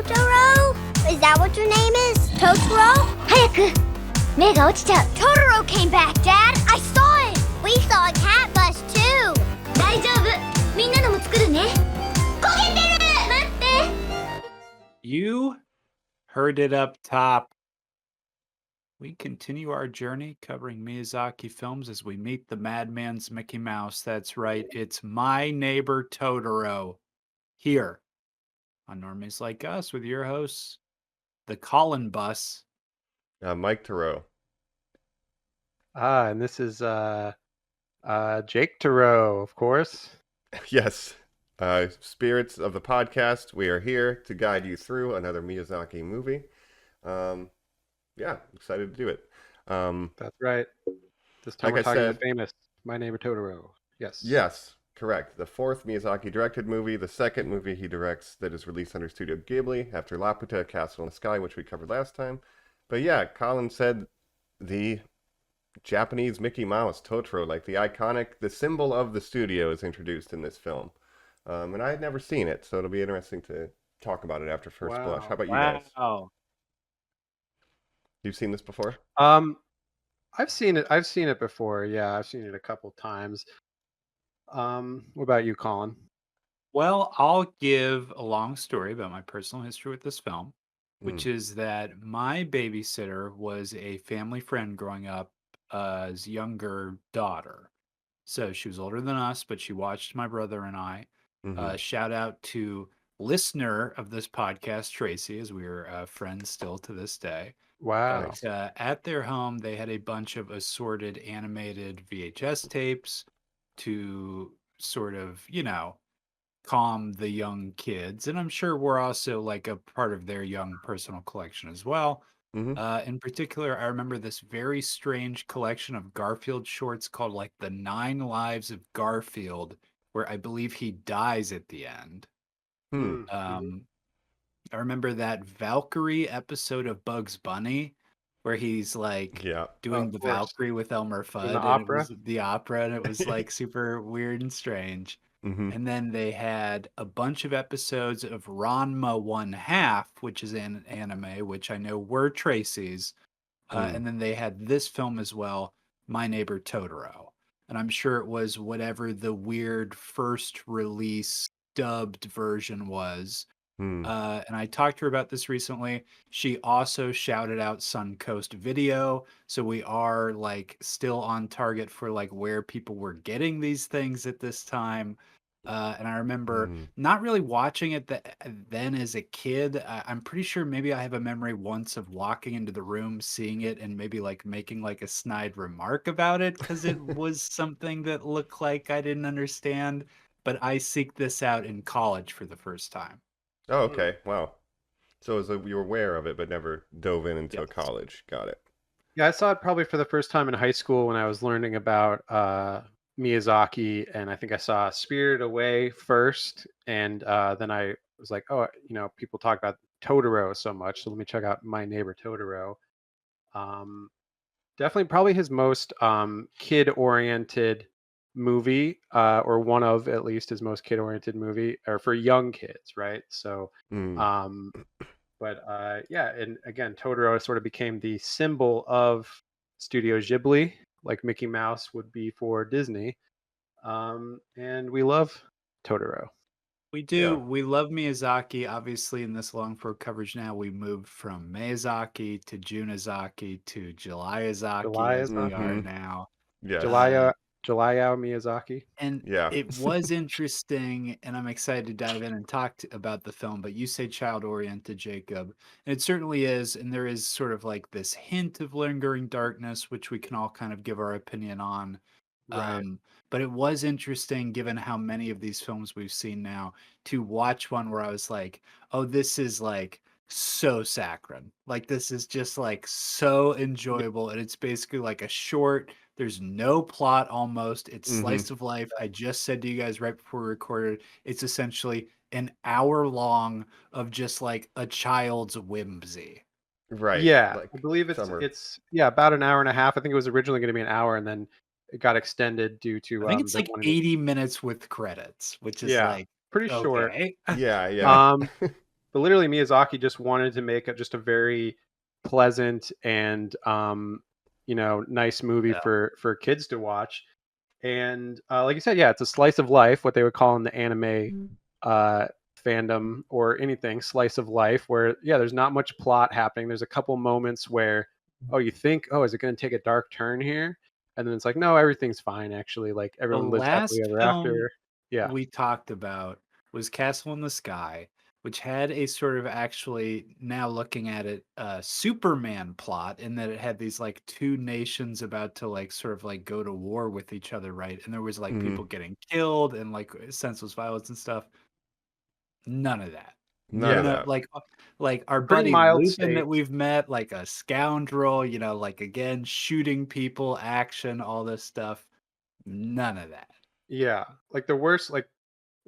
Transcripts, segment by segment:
Totoro? Is that what your name is? Totoro? 早く目が落ちちゃう。 Totoro came back, Dad! I saw it! We saw a cat bus too! 大丈夫。みんなのも作るね。焦げてる。待って。 You heard it up top. We continue our journey covering Miyazaki films as we meet the madman's Mickey Mouse. That's right, it's My Neighbor Totoro here on Normies Like Us with your hosts, the Colin Bus. Mike Totoro. And this is Jake Totoro, of course. Yes. Spirits of the podcast, we are here to guide you through another Miyazaki movie. Yeah, excited to do it. That's right. This time Like we're I talking said- the famous My Neighbor Totoro. Yes. Yes, correct. The fourth Miyazaki directed movie, the second movie he directs that is released under Studio Ghibli after Laputa, Castle in the Sky, which we covered last time. But yeah, Colin said the Japanese Mickey Mouse, Totoro, like the iconic, the symbol of the studio is introduced in this film. And I had never seen it, so it'll be interesting to talk about it after first Wow. blush. How about you guys? Wow. You've seen this before? I've seen it before. Yeah, I've seen it a couple times. What about you, Colin? Well, I'll give a long story about my personal history with this film, which is that my babysitter was a family friend growing up as younger daughter. So she was older than us, but she watched my brother and I. Shout out to listener of this podcast, Tracy, as we are friends still to this day. Wow. But at their home, they had a bunch of assorted animated VHS tapes to sort of, calm the young kids. And I'm sure we're also like a part of their young personal collection as well. In particular, I remember this very strange collection of Garfield shorts called like The 9 Lives of Garfield, where I believe he dies at the end. I remember that Valkyrie episode of Bugs Bunny where he's like doing Of the course. Valkyrie with Elmer Fudd. the And opera? it was the opera, and it was like super weird and strange. And then they had a bunch of episodes of Ranma 1/2, which is an anime, which I know were Tracy's. And then they had this film as well, My Neighbor Totoro. And I'm sure it was whatever the weird first release dubbed version was. And I talked to her about this recently. She also shouted out Suncoast Video. So we are like still on target for like where people were getting these things at this time. And I remember not really watching it then as a kid. I'm pretty sure maybe I have a memory once of walking into the room, seeing it, and maybe like making like a snide remark about it because it was something that looked like I didn't understand. But I seeked this out in college for the first time. Oh, okay. Wow. So you were aware of it, but never dove in until college. Got it. Yeah, I saw it probably for the first time in high school when I was learning about Miyazaki, and I think I saw Spirited Away first, and then I was like, oh, people talk about Totoro so much, so let me check out My Neighbor Totoro. Definitely, probably his most kid-oriented movie, or one of at least his most kid-oriented movie, or for young kids, right? So, but yeah, and again, Totoro sort of became the symbol of Studio Ghibli, like Mickey Mouse would be for Disney. And we love Totoro. We do. We love Miyazaki. Obviously, in this long form coverage now, we moved from Miyazaki to Junizaki to Julyazaki as we are now. Yeah. Hayao Miyazaki. And it was interesting, and I'm excited to dive in and talk about the film, but you say child-oriented, Jacob. And it certainly is, and there is sort of like this hint of lingering darkness, which we can all kind of give our opinion on. Right. But it was interesting, given how many of these films we've seen now, to watch one where I was like, oh, this is like so saccharine. Like, this is just like so enjoyable. And it's basically like a short, there's no plot almost. It's slice of life. I just said to you guys right before we recorded, it's essentially an hour long of just like a child's whimsy. Right. Yeah, Like I believe summer. it's about an hour and a half. I think it was originally going to be an hour, and then it got extended due to I think it's the like one- 80 minutes with credits, which is like pretty short. okay. Yeah. but literally Miyazaki just wanted to make just a very pleasant and nice movie Yeah. for kids to watch. And like you said, yeah, it's a slice of life, what they would call in the anime fandom or anything, slice of life, where there's not much plot happening. There's a couple moments where you think, oh, is it going to take a dark turn here? And then it's like, no, everything's fine actually. Like The everyone lives happily last ever film after. Yeah. we talked about was Castle in the Sky, which had a sort of, actually, now looking at it, Superman plot, in that it had these like two nations about to like sort of like go to war with each other, right? And there was like Mhm. people getting killed and like senseless violence and stuff. None of that. None of Yeah. that. Like our Pretty buddy mild Lupin that stakes. we've met, like a scoundrel, like again shooting people, action, all this stuff. None of that. Yeah. Like the worst, like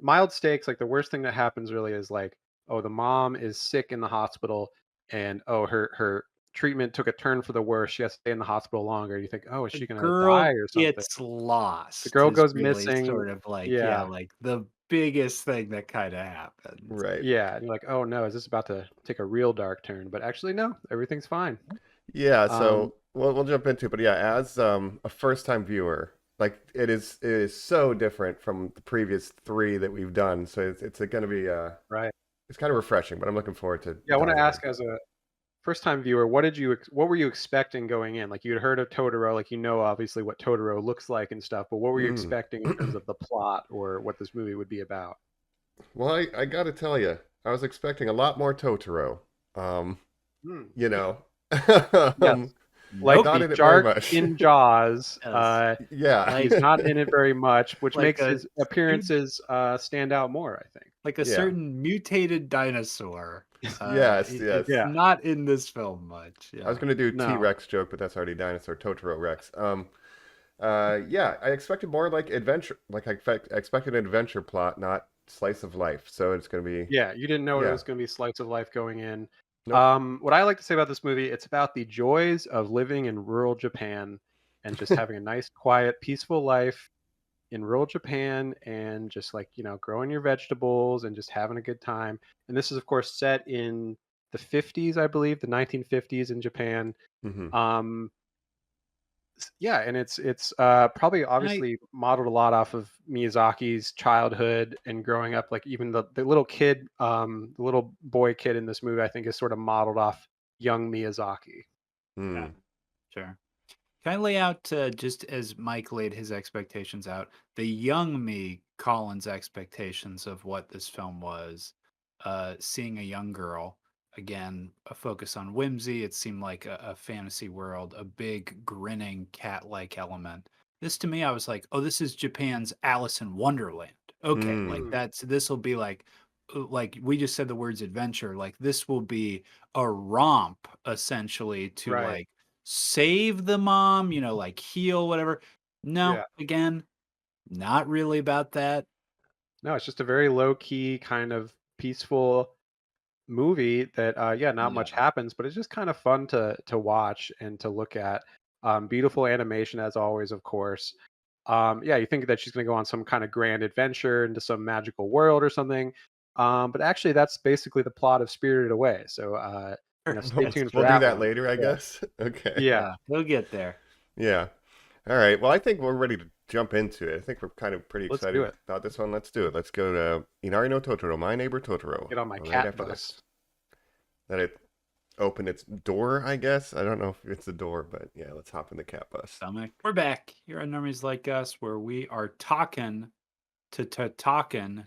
mild stakes, like the worst thing that happens really is like, oh, the mom is sick in the hospital and oh, her treatment took a turn for the worse. She has to stay in the hospital longer. You think, oh, is The she gonna die girl or something? gets The lost girl is goes really missing. sort of like, yeah, Yeah. like the biggest thing that kind of happens. Right. Yeah. And you're like, oh no, is this about to take a real dark turn? But actually no, everything's fine. Yeah, Um so we'll jump into it, but yeah, as a first-time viewer, like it is so different from the previous three that we've done. So it's going to be right. it's kind of refreshing, but I'm looking forward to Yeah, I want to diving in. ask as a first time viewer, what were you expecting going in? Like you had heard of Totoro, like obviously what Totoro looks like and stuff, but what were you Mm. expecting in terms of the plot or what this movie would be about? Well, I got to tell you, I was expecting a lot more Totoro. Um, Hmm. you know, Yes. um, Like Nope. not the in it very shark much. in Jaws, Yes. Yeah, Like he's not in it very much, which like makes a his appearances stand out more, I think. like a yeah, certain mutated dinosaur. yes, It's yes. Yeah. not in this film much. I was Yeah. gonna do No. T-Rex joke, but that's already dinosaur. Totoro Rex. Yeah, I expected more like adventure. Like I expected an adventure plot, not slice of life. So it's gonna be, Yeah, you didn't know it yeah. was going to be slice of life going in. Nope. What I like to say about this movie, it's about the joys of living in rural Japan and just having a nice, quiet, peaceful life in rural Japan and just like, growing your vegetables and just having a good time. And this is, of course, set in the 50s, I believe, the 1950s in Japan. Hmm. Um, yeah, and it's probably I obviously modeled a lot off of Miyazaki's childhood and growing up. Like even the little kid, the little boy kid in this movie, I think is sort of modeled off young Miyazaki. Yeah, Mm. sure. Can I lay out, just as Mike laid his expectations out, the young me, Colin's expectations of what this film was? Seeing a young girl, again, a focus on whimsy. It seemed like a fantasy world, a big grinning cat-like element. This to me, I was like, oh, this is Japan's Alice in Wonderland. Okay, like Mm. Mm, this will be like we just said the words adventure. Like this will be a romp essentially to right. like save the mom, like heal, whatever. No, Yeah. again, not really about that. No, it's just a very low key kind of peaceful movie that yeah, not Yeah. much happens, but it's just kind of fun to watch and to look at. Beautiful animation as always, of course. Yeah, you think that she's going to go on some kind of grand adventure into some magical world or something. But actually, that's basically the plot of Spirited Away. So, stay That's tuned for We'll do that that one. later, I Yeah. guess. Okay. Yeah. yeah, he'll get there. Yeah. All right. Well, I think we're ready to jump into it. I think we're kind of pretty Let's do excited it. about this one. Let's do it. Let's go to Inari no Totoro, My Neighbor Totoro. Get on my Right cat after bus. this. Let it open its door, I guess. I don't know if it's a door, but yeah, let's hop in the cat bus. Stomach. We're back here on Normies Like Us, where we are talking to Totoro.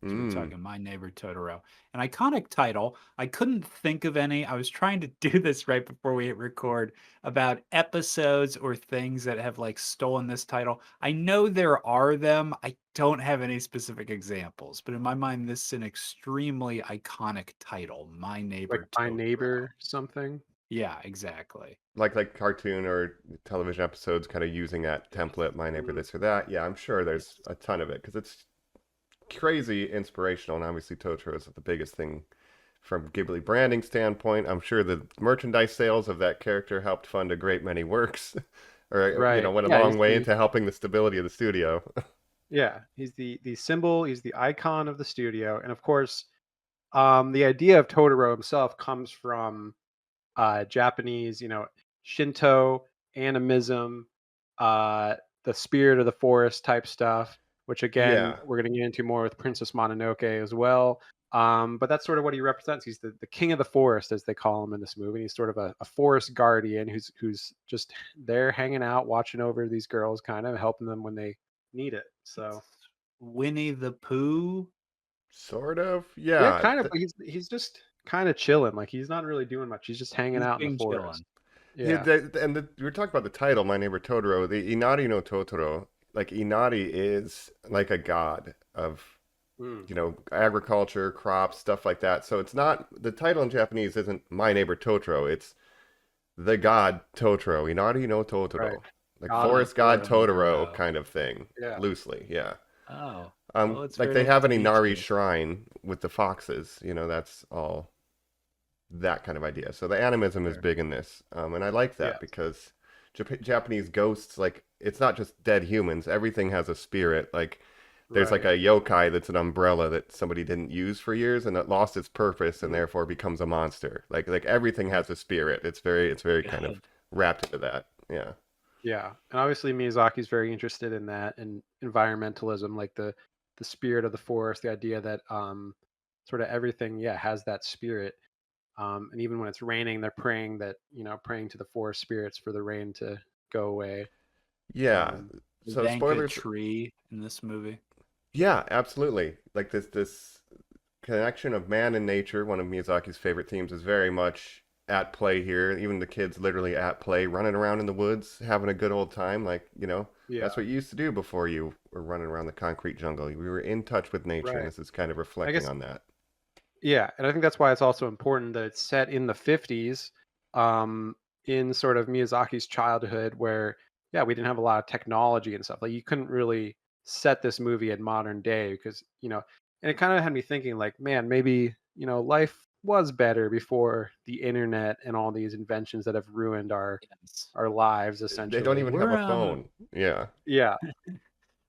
So we're Mm. talking My Neighbor Totoro. An iconic title. I couldn't think of any. I was trying to do this right before we hit record about episodes or things that have like stolen this title. I know there are them. I don't have any specific examples, but in my mind, this is an extremely iconic title. My Like Neighbor my Totoro. neighbor something. Yeah, exactly. Like cartoon or television episodes kind of using that template, My Neighbor this or that. Yeah, I'm sure there's a ton of it because it's crazy inspirational, and obviously Totoro is the biggest thing from Ghibli branding standpoint. I'm sure the merchandise sales of that character helped fund a great many works, or Right. went a Yeah, long way into helping the stability of the studio. he's the symbol, he's the icon of the studio. And of course, the idea of Totoro himself comes from Japanese, Shinto, animism, uh, the spirit of the forest type stuff, which again Yeah. we're going to get into more with Princess Mononoke as well. But that's sort of what he represents. He's the king of the forest, as they call him in this movie. He's sort of a forest guardian who's just there hanging out, watching over these girls, kind of helping them when they need it. So Winnie the Pooh. Sort of. yeah, Yeah. kind of. But he's just kind of chilling. Like he's not really doing much. He's just hanging He's out in the being forest. chillin'. Yeah. We were talking about the title, My Neighbor Totoro. The Inari no Totoro, like Inari is like a god of, agriculture, crops, stuff like that. So it's not, the title in Japanese isn't My Neighbor Totoro. It's the god Totoro, Inari no Totoro. Right. Like God of forest the god forest. Totoro kind of thing, Yeah. loosely, yeah. Oh. Well, it's Like very they nice have an to meet Inari you. shrine with the foxes, that's all that kind of idea. So the animism is Sure. big in this, and I like that Yeah. because Japanese ghosts, like it's not just dead humans. Everything has a spirit. Like there's like Right. a yokai that's an umbrella that somebody didn't use for years and that lost its purpose and Mm. therefore becomes a monster. Like everything has a spirit. It's very kind of Good. wrapped into that. Yeah. Yeah. And obviously Miyazaki's very interested in that and environmentalism, like the spirit of the forest, the idea that sort of everything, has that spirit. And even when it's raining, they're praying to the forest spirits for the rain to go away. Yeah. Um, So Thank a spoilers. tree in this movie. Yeah, absolutely. Like this connection of man and nature, one of Miyazaki's favorite themes, is very much at play here. Even the kids literally at play, running around in the woods, having a good old time. Like, yeah. that's what you used to do before you were running around the concrete jungle. We were in touch with nature, and Right. this is kind of I reflecting guess on that. Yeah, and I think that's why it's also important that it's set in the 50s, um, in sort of Miyazaki's childhood where, we didn't have a lot of technology and stuff. Like you couldn't really set this movie in modern day because, and it kind of had me thinking like, man, maybe, life was better before the internet and all these inventions that have ruined our Yes. our lives They don't essentially. even have a We're phone. Yeah. Yeah.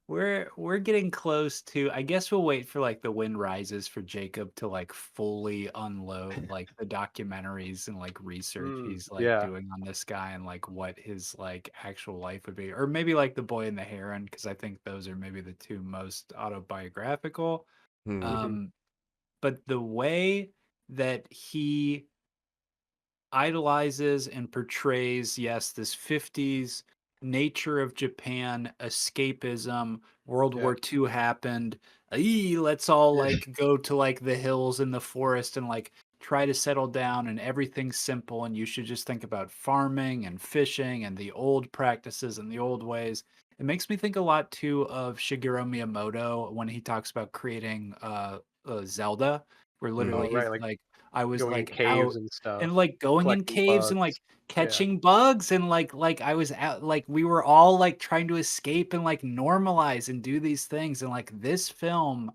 we're getting close to, I guess we'll wait for like the wind rises for Jacob to like fully unload like the documentaries and like research he's like Yeah. doing on this guy and like what his like actual life would be. Or maybe like The Boy and the Heron, because I think those are maybe the two most autobiographical. Hmm. Mhm. But the way that he idolizes and portrays, yes, this 50s nature of Japan, escapism, World Yeah. War II happened. Let's all Yeah. like go to like the hills and the forest and like try to settle down and everything's simple and you should just think about farming and fishing and the old practices and the old ways. It makes me think a lot too of Shigeru Miyamoto when he talks about creating Zelda, where literally Oh, Hmm. right. he's Like like, I was going in like out caves and and stuff, like going in collecting caves and bugs. like Yeah. catching bugs and like I was out like we were all like trying to escape and like normalize and do these things and like this film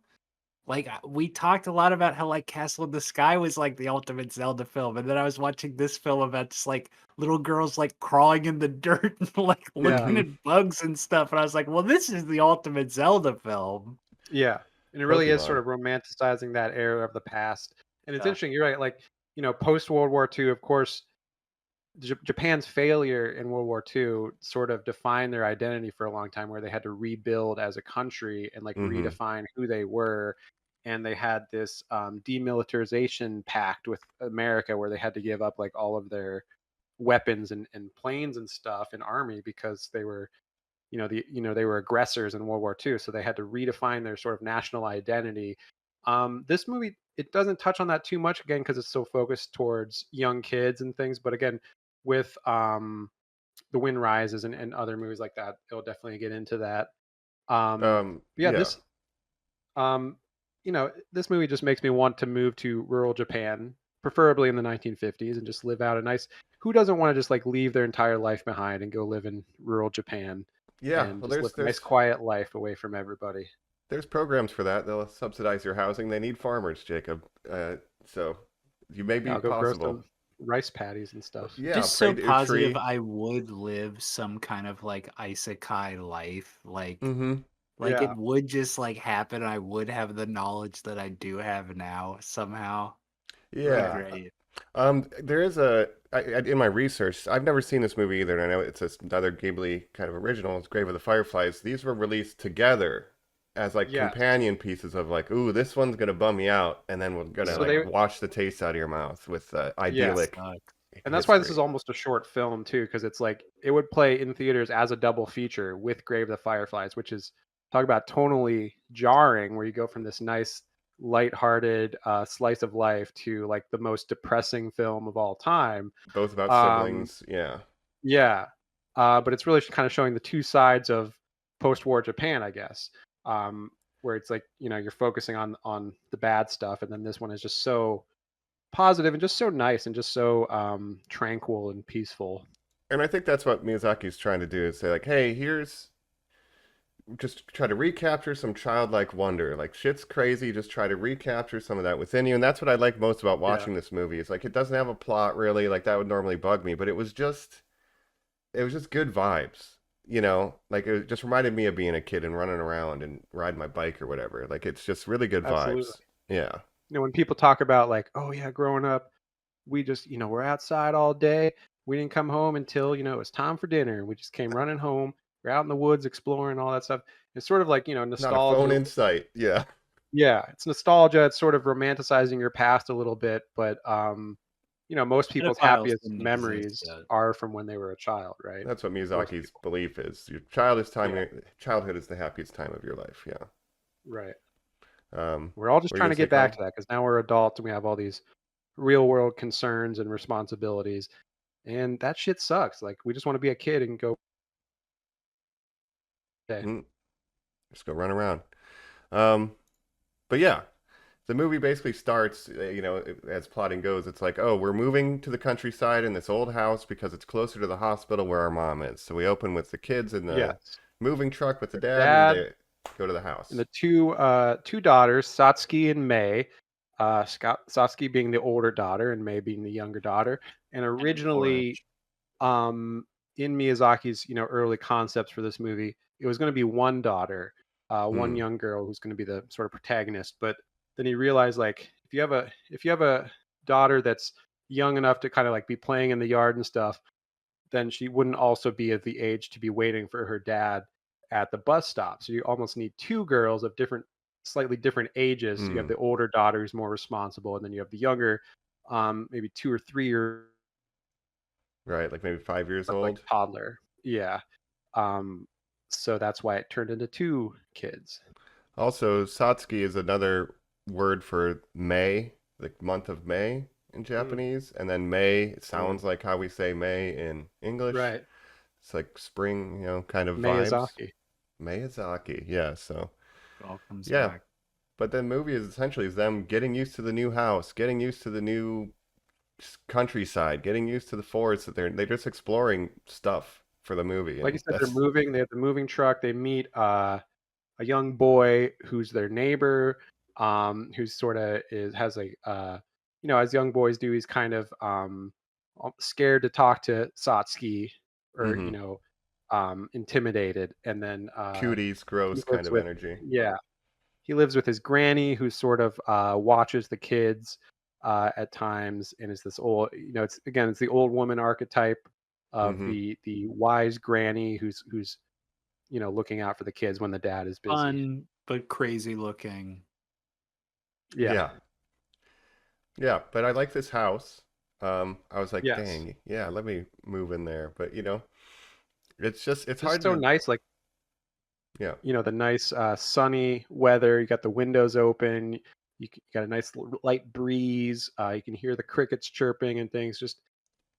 like we talked a lot about how like Castle in the Sky was like the ultimate Zelda film and then I was watching this film about just like little girls like crawling in the dirt and like Yeah. looking at bugs and stuff and I was like, well, this is the ultimate Zelda film. Yeah, and it really is sort Pokemon. of romanticizing that era of the past. And it's Yeah. interesting, you're right, like, post World War II, of course, Japan's failure in World War II sort of defined their identity for a long time, where they had to rebuild as a country and like Hmm. redefine who they were. And they had this demilitarization pact with America where they had to give up like all of their weapons and planes and stuff and army because they were they were aggressors in World War II, so they had to redefine their sort of national identity. This movie, it doesn't touch on that too much again because it's so focused towards young kids and things. But again, with The Wind Rises and other movies like that, it'll definitely get into that. Yeah, Yeah. um, this movie just makes me want to move to rural Japan, preferably in the 1950s, and just live out a nice. Who doesn't want to just like leave their entire life behind and go live in rural Japan Yeah. and Well, just live there's a nice, there's quiet life away from everybody? there's programs for that. They'll subsidize your housing. They need farmers, Jacob. So you may Yeah, be I'll go grow possible. some rice patties and stuff. Yeah. Just Pray so to your positive tree. I would live some kind of like isekai life, like Mm-hmm. Like it Yeah. would just like happen. I would have the knowledge that I do have now somehow. It'd be Yeah. great. There is in my research, I've never seen this movie either, and I know it's another Ghibli kind of original. It's Grave of the Fireflies. These were released together as like Yes. companion pieces of like, ooh, this one's gonna bum me out, and then we're gonna So like they wash the taste out of your mouth with yes. idyllic And that's why this history. is almost a short film too, because it's like it would play in theaters as a double feature with Grave of the Fireflies, which is talk about tonally jarring, where you go from this nice, lighthearted slice of life to like the most depressing film of all time. Both about Um, siblings, yeah. yeah, but it's really kind of showing the two sides of post-war Japan, I guess, where it's like you're focusing on the bad stuff, and then this one is just so positive and just so nice and just so tranquil and peaceful. And I think that's what Miyazaki's trying to do is say like, hey, here's just try to recapture some childlike wonder. Like shit's crazy, just try to recapture some of that within you. And that's what I like most about Yeah, watching this movie. Is like it doesn't have a plot really, like that would normally bug me, but it was just good vibes. Like it just reminded me of being a kid and running around and riding my bike or whatever. Like it's just really good absolutely. vibes. Yeah. When people talk about like, oh yeah, growing up, we just we're outside all day. We didn't come home until it was time for dinner. We just came running home. We're out in the woods exploring all that stuff. It's sort of like Not a phone nostalgia. in sight. Yeah. Yeah, it's nostalgia. It's sort of romanticizing your past a little bit, but most people's Pedophiles happiest didn't exist memories yet. are from when they were a child, right? That's what Most Miyazaki's people. belief is. Yeah, Childhood is the happiest time of your life. Yeah. right. Um, We're all just what are you trying gonna to say, get back Colin? to that because now we're adults and we have all these real world concerns and responsibilities, and that shit sucks. Like we just want to be a kid and go. Day. Mm, just go run around. Um, but yeah, the movie basically starts, as plotting goes, it's like, oh, we're moving to the countryside in this old house because it's closer to the hospital where our mom is. So we open with the kids in the Yes, moving truck with the their dad, and dad they go to the and house. the two daughters, Satsuki and May. Satsuki being the older daughter and May being the younger daughter. And And originally, orange. um, in Miyazaki's early concepts for this movie, it was going to be one daughter, one Hmm. young girl who's going to be the sort of protagonist. But then he realized like if you have a daughter that's young enough to kind of like be playing in the yard and stuff, then she wouldn't also be at the age to be waiting for her dad at the bus stop. So you almost need two girls of slightly different ages. You have Hmm. the older daughter who's more responsible, and then you have the younger, maybe 2 or 3 year Right, like maybe 5 years like old. toddler. Yeah. Um, so that's why it turned into two kids. Also, Satsuki is another word for May, the month of May in Mm, Japanese, and then May it yeah. sounds like how we say May in English. Right. It's like spring, kind of vibes. Miyazaki. Miyazaki, yeah. So It all comes yeah, back. but the movie is essentially them getting used to the new house, getting used to the new countryside, getting used to the forest that they're just exploring stuff for the movie, Like you and said, they're that's moving. They have the moving truck. They meet a young boy who's their neighbor, who's sort of has a as young boys do, he's kind of scared to talk to Satsuki or hmm intimidated, and then cuties, he gross kind lives of with energy. yeah he lives with his granny who sort of watches the kids at times and is this old it's the old woman archetype of Hmm. the wise granny who's looking out for the kids when the dad is busy. Fun but crazy looking. Yeah. Yeah, yeah. But I like this house. I was like, Yes. dang, yeah, let me move in there. But it's Just hard so to, nice, like yeah. the nice sunny weather. You got the windows open. You got a nice light breeze. You can hear the crickets chirping and things. Just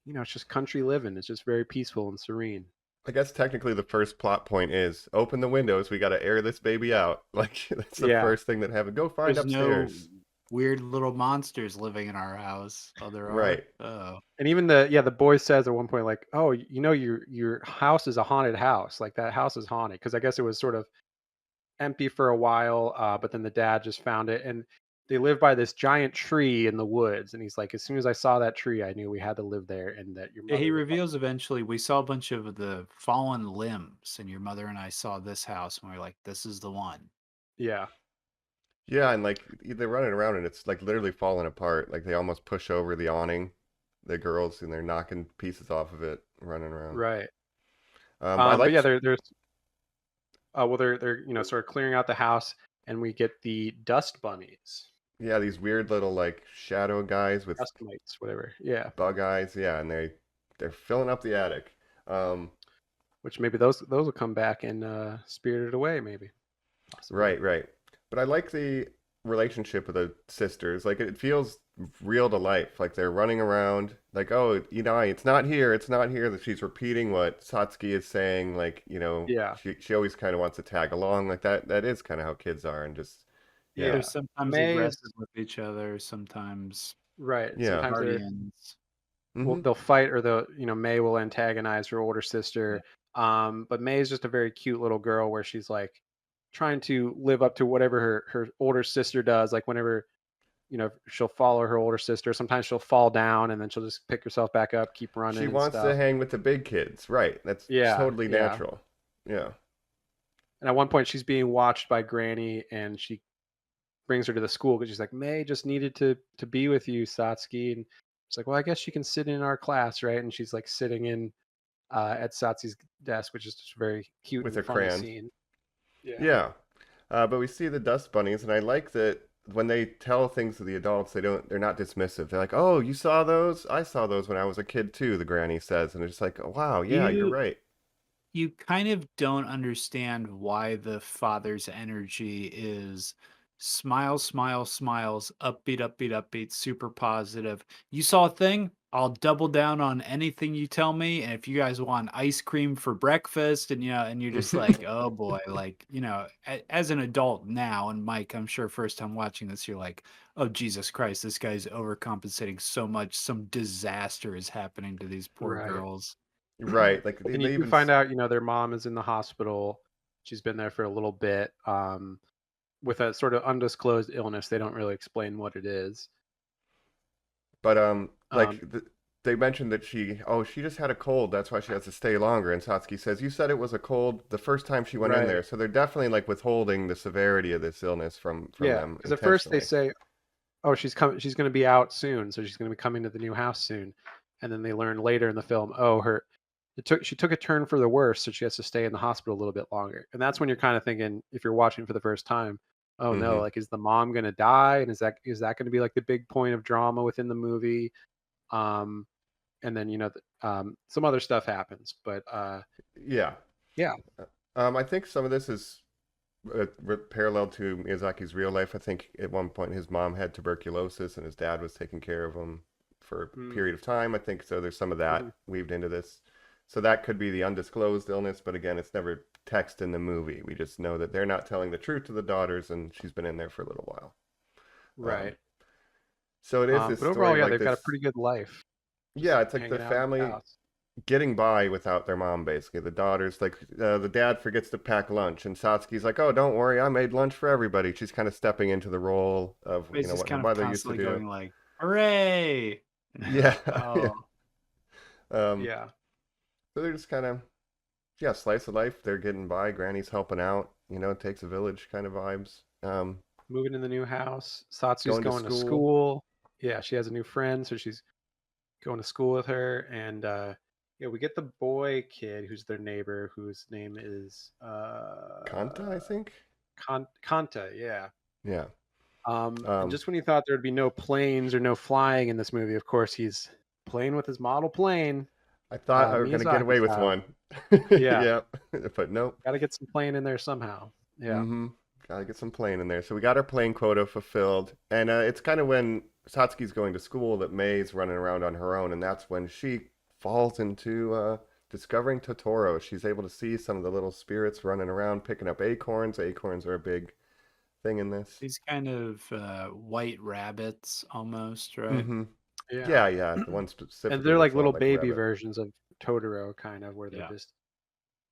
it's just country living. It's just very peaceful and serene. I guess technically the first plot point is open the windows. We got to air this baby out. Like that's the Yeah. first thing that happened. Go find There's no upstairs. weird little monsters living in our house. Oh, there are? Right. Oh. And even the boy says at one point like, "Oh, your house is a haunted house. Like that house is haunted." Because I guess it was sort of empty for a while, but then the dad just found it, and they live by this giant tree in the woods, and he's like, as soon as I saw that tree, I knew we had to live there, and that your Yeah, he mother would love. reveals eventually we saw a bunch of the fallen limbs, and your mother and I saw this house, and we were like, this is the one. Yeah, Yeah, and like they're running around and it's like literally falling apart. Like they almost push over the awning, the girls, and they're knocking pieces off of it, running around. right. I But yeah, liked, there's well, they're sort of clearing out the house, and we get the dust bunnies, yeah, these weird little like shadow guys with dust mites, whatever. Yeah, bug eyes. Yeah, and they're filling up the attic. Um, which maybe those will come back in Spirited Away, maybe, possibly. right, right. But I like the relationship with the sisters. Like it feels real to life. Like they're running around. Like, oh, it's not here. It's not here. That she's repeating what Satsuki is saying. Like, Yeah, she always kind of wants to tag along. Like that is kind of how kids are, and just yeah. They're yeah, sometimes May is aggressive with each other, sometimes right. yeah. Sometimes guardians. Hmm. they'll fight, or May will antagonize her older Yeah. sister. But May is just a very cute little girl where she's like trying to live up to whatever her older sister does. Like whenever she'll follow her older sister. Sometimes she'll fall down and then she'll just pick herself back up, keep running She and wants to stuff. hang with the big kids, right? That's Yeah, totally yeah. natural. Yeah, And at one point, she's being watched by Granny, and she brings her to the school because she's like, May just needed to be with you, Satsuki. And she's like, well, I guess she can sit in our class, right? And she's like sitting in at Satsuki's desk, which is just very cute with and her fun to crayons. see. Yeah, Yeah, but we see the dust bunnies, and I like that when they tell things to the adults, they're not dismissive. They're like, "Oh, you saw those? I saw those when I was a kid too." The granny says, and they're just like, oh, "Wow, yeah, you're You right." you kind of don't understand why the father's energy is smile, smile, smiles, upbeat, upbeat, upbeat, super positive. You saw a thing? I'll double down on anything you tell me. And if you guys want ice cream for breakfast, and you're just like, oh boy, like, as an adult now, and Mike, I'm sure first time watching this, you're like, oh Jesus Christ, this guy's overcompensating so much. Some disaster is happening to these poor right. girls. Right, like And they you even find out, their mom is in the hospital. She's been there for a little bit with a sort of undisclosed illness. They don't really explain what it is. but Um, they mentioned that she just had a cold. That's why she has to stay longer. And Satsuki says, "You said it was a cold the first time she went in right. there." So they're definitely like withholding the severity of this illness from Yeah. them Because at first they intentionally. say, oh, she's coming. She's going to be out soon, so she's going to be coming to the new house soon. And then they learn later in the film, oh, she took a turn for the worse, so she has to stay in the hospital a little bit longer. And that's when you're kind of thinking, if you're watching for the first time, oh no, Hmm. like is the mom going to die, and is that going to be like the big point of drama within the movie? Um, and then some other stuff happens, but Yeah. yeah, I think some of this is parallel to Miyazaki's real life. I think at one point his mom had tuberculosis and his dad was taking care of him for a mm, period of time. I think so. There's some of that mhm, weaved into this. So that could be the undisclosed illness, but again, it's never text in the movie. We just know that they're not telling the truth to the daughters, and she's been in there for a little while. Um, right. so it is this But overall, story yeah, like they've got a this. pretty good life, just Yeah, it's like the hanging out in the family house. getting by without their mom, basically. The daughters, like, the dad forgets to pack lunch, and Satsuki's like, oh, don't worry, I made lunch for everybody. She's kind of stepping into the role of, He's just what her kind of mother used to constantly do. going like, "Hooray!" And you're Yeah. like, "Oh, um, Yeah, so they're just kind of, yeah, slice of life. They're getting by. Granny's helping out. It takes a village kind of vibes. moving in the new house. Satsu's Going to going to school. school. Yeah, she has a new friend, so she's going to school with her. And yeah, we get the boy kid who's their neighbor, whose name is Kanta, I think. Kanta. Yeah. Yeah. And Um, just when you thought there would be no planes or no flying in this movie, of course he's playing with his model plane, I thought I were going to get Miyazaki away with style. one. Yeah, Yeah. But nope. got to get some plane in there somehow. Yeah. Mm-hmm. Gotta get some plane in there. So we got our plane quota fulfilled. And it's kind of when Satsuki's going to school that May's running around on her own. And that's when she falls into discovering Totoro. She's able to see some of the little spirits running around, picking up acorns. Acorns are a big thing in this. these kind of white rabbits almost, right?" Mm-hmm. Yeah. Yeah, yeah. The one And specifically they're like looks a lot little like a baby rabbit. versions of Totoro, kind of, where they're Yeah. just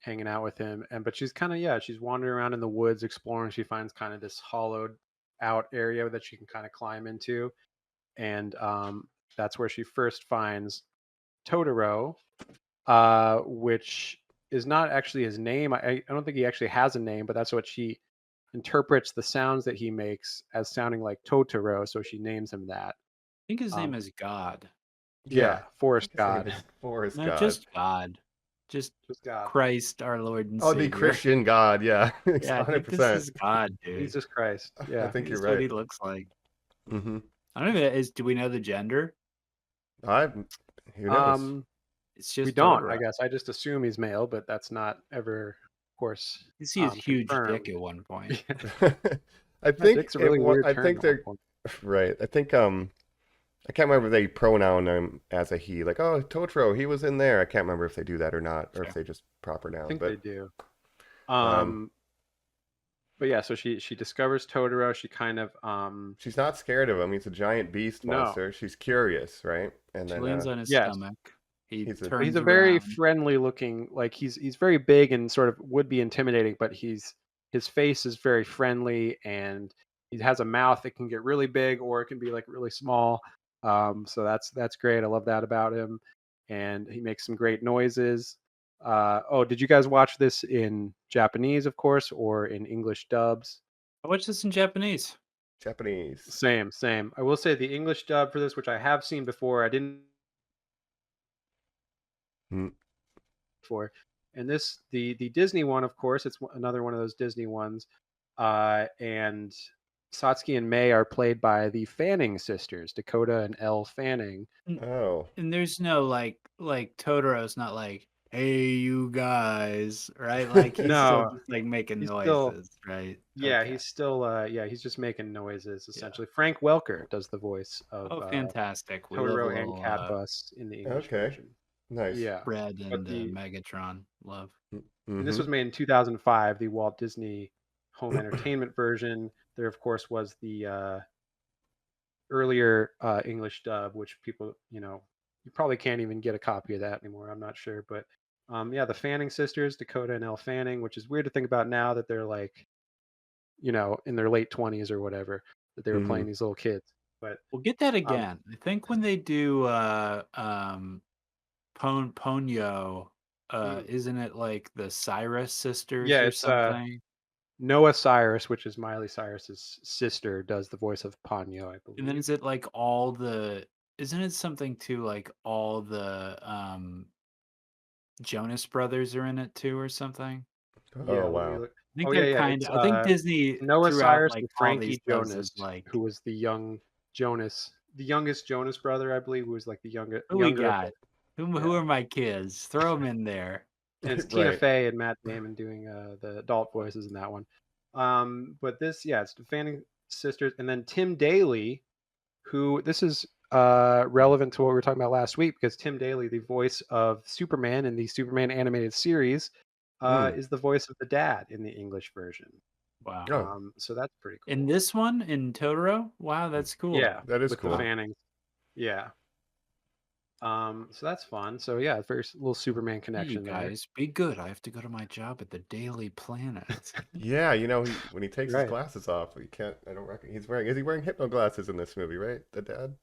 hanging out with him. But she's kind of, yeah, she's wandering around in the woods exploring. She finds kind of this hollowed out area that she can kind of climb into, and that's where she first finds Totoro, which is not actually his name. I don't think he actually has a name, but that's what she interprets the sounds that he makes as sounding like Totoro, so she names him that. I think his name Um, is God. yeah, forest His name god. is Forest No, God. just God. Just God. Christ, our Lord and Oh, Savior. the Christian God. Yeah, Yeah, I think this 100%. is God, dude. Jesus Christ. Yeah. I think you're That's what he right. looks like. Mm-hmm. I don't know. Do we know the gender? Who knows? It's just We don't, Totoro. I guess. I just assume he's male, but that's not ever, of course, You see his huge confirmed. dick at one point. I That think dick's a really weird I turn think at one they're point. right. I think I can't remember if they pronoun him as a he, like, oh, Totoro, he was in there. I can't remember if they do that or not, or if they just proper noun. I think but they do. um, But yeah, so she discovers Totoro. She kind of she's not scared of him. He's a giant beast No. monster. She's curious, right? And She then lands on his yes. stomach. He He's a- turns he's a very around. friendly looking, like he's very big and sort of would be intimidating, but his face is very friendly, and he has a mouth that can get really big or it can be like really small. So that's great. I love that about him, and he makes some great noises. Oh, did you guys watch this in Japanese, of course, or in English dubs? I watched this in Japanese. Japanese. Same. I will say the English dub for this, which I have seen before, I didn't before, and this the Disney one, of course, it's another one of those Disney ones, and Satsuki and Mei are played by the Fanning sisters, Dakota and Elle Fanning. Oh, And there's no like Totoro's not like, hey you guys, right? Like he's still No, just like making he's noises, still right? yeah, Okay. he's still he's just making noises essentially. Frank Welker does the voice of Oh, fantastic. We love a Totoro and little Cat Bus in the English okay, version. nice. Yeah, Fred but and Megatron. Love. and this Mm-hmm. was made in 2005, the Walt Disney Home Entertainment version. There, of course, was the earlier English dub, which people, you probably can't even get a copy of that anymore. I'm not sure, but yeah, the Fanning sisters, Dakota and Elle Fanning, which is weird to think about now that they're like, in their late 20s or whatever, that they were playing these little kids. But We'll get that again. I think when they do Ponyo, isn't it like the Cyrus sisters yeah, or it's something? Noah Cyrus, which is Miley Cyrus's sister, does the voice of Ponyo, I And then believe. is it like isn't it something too like all the Jonas Brothers are in it too or something? Yeah, Oh let me wow. look. I think Oh yeah, they're yeah. kind It's of I think Disney Noah throughout Cyrus like and all these Frankie does Jonas, is like, who was the youngest Jonas brother, I believe, who was like the who we younger. got? Who Yeah. are my kids? Throw them in there. And it's Tina Right. Fey and Matt Damon doing the adult voices in that one. But this, yeah, it's the Fanning sisters, and then Tim Daly, who this is relevant to what we were talking about last week, because Tim Daly, the voice of Superman in the Superman animated series, is the voice of the dad in the English version. Wow. Oh, So that's pretty cool. In this one, in Totoro, wow, that's cool. Yeah, that is with cool. the Fannings. Yeah. So that's fun. So yeah, very little Superman Hey, connection you there. guys, be good. I have to go to my job at the Daily Planet. Yeah, when he takes his Right. glasses off, he can't. I don't reckon he's wearing. Is he wearing hypno glasses in this movie? Right, the dad.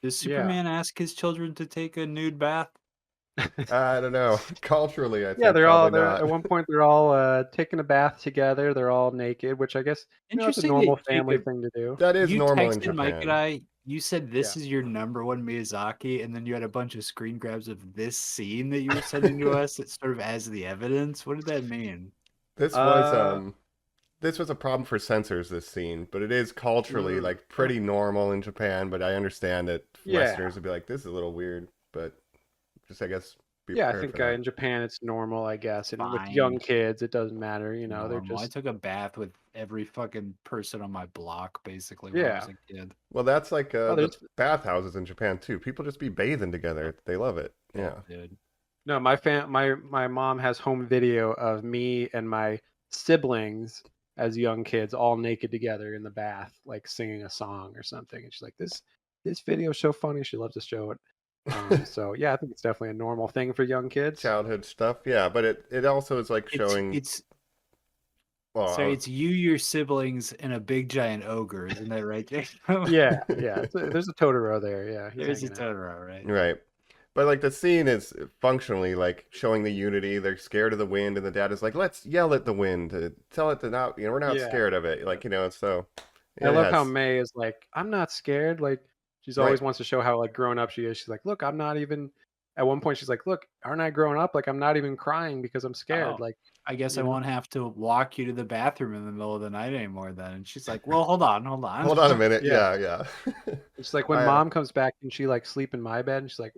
Does Yeah. Superman ask his children to take a nude bath? I don't know. Culturally, I think Yeah, they're probably at one point they're all taking a bath together. They're all naked, which I guess it's a Interesting normal that family Jacob, thing to do. That is you normal in texted Mike and Japan. you said this Yeah. is your number one Miyazaki, and then you had a bunch of screen grabs of this scene that you were sending to us that sort of as the evidence. What did that mean? This was a problem for censors, this scene, but it is culturally like pretty normal in Japan. But I understand that Westerners would be like, "This is a little weird," but just I guess be Yeah, I prepared think for that. Mm. in Japan it's normal, I guess, and with Fine. young kids it doesn't matter. They're Normal. I just took a bath with every fucking person on my block basically when I was yeah. a kid. Well, that's like Oh, the bathhouses in Japan too. People just be bathing together. They love it. Yeah. Dude. No, my mom has home video of me and my siblings as young kids all naked together in the bath, like singing a song or something. And she's like, "This video is so funny." She loves to show it. So yeah, I think it's definitely a normal thing for young kids. Childhood stuff. Yeah, but it also is like showing. Well, So it's you, your siblings, and a big giant ogre, isn't that right, Jacob? Yeah, yeah. There's a Totoro there. Yeah, he's There's a hanging out. Totoro, right? right. But like the scene is functionally like showing the unity. They're scared of the wind, and the dad is like, "Let's yell at the wind to tell it to not, we're not Yeah. scared of it." Like, so I it love how has May is like, I'm not scared. Like, she's right. always wants to show how like grown up she is. She's like, look, I'm not even. At one point, she's like, look, aren't I grown up? Like, I'm not even crying because I'm scared. Oh, Like, I guess I you know. won't have to walk you to the bathroom in the middle of the night anymore then. And she's like, well, hold on, hold on. Hold on a minute. Yeah. Yeah. It's like when I mom comes back and she like sleep in my bed and she's like,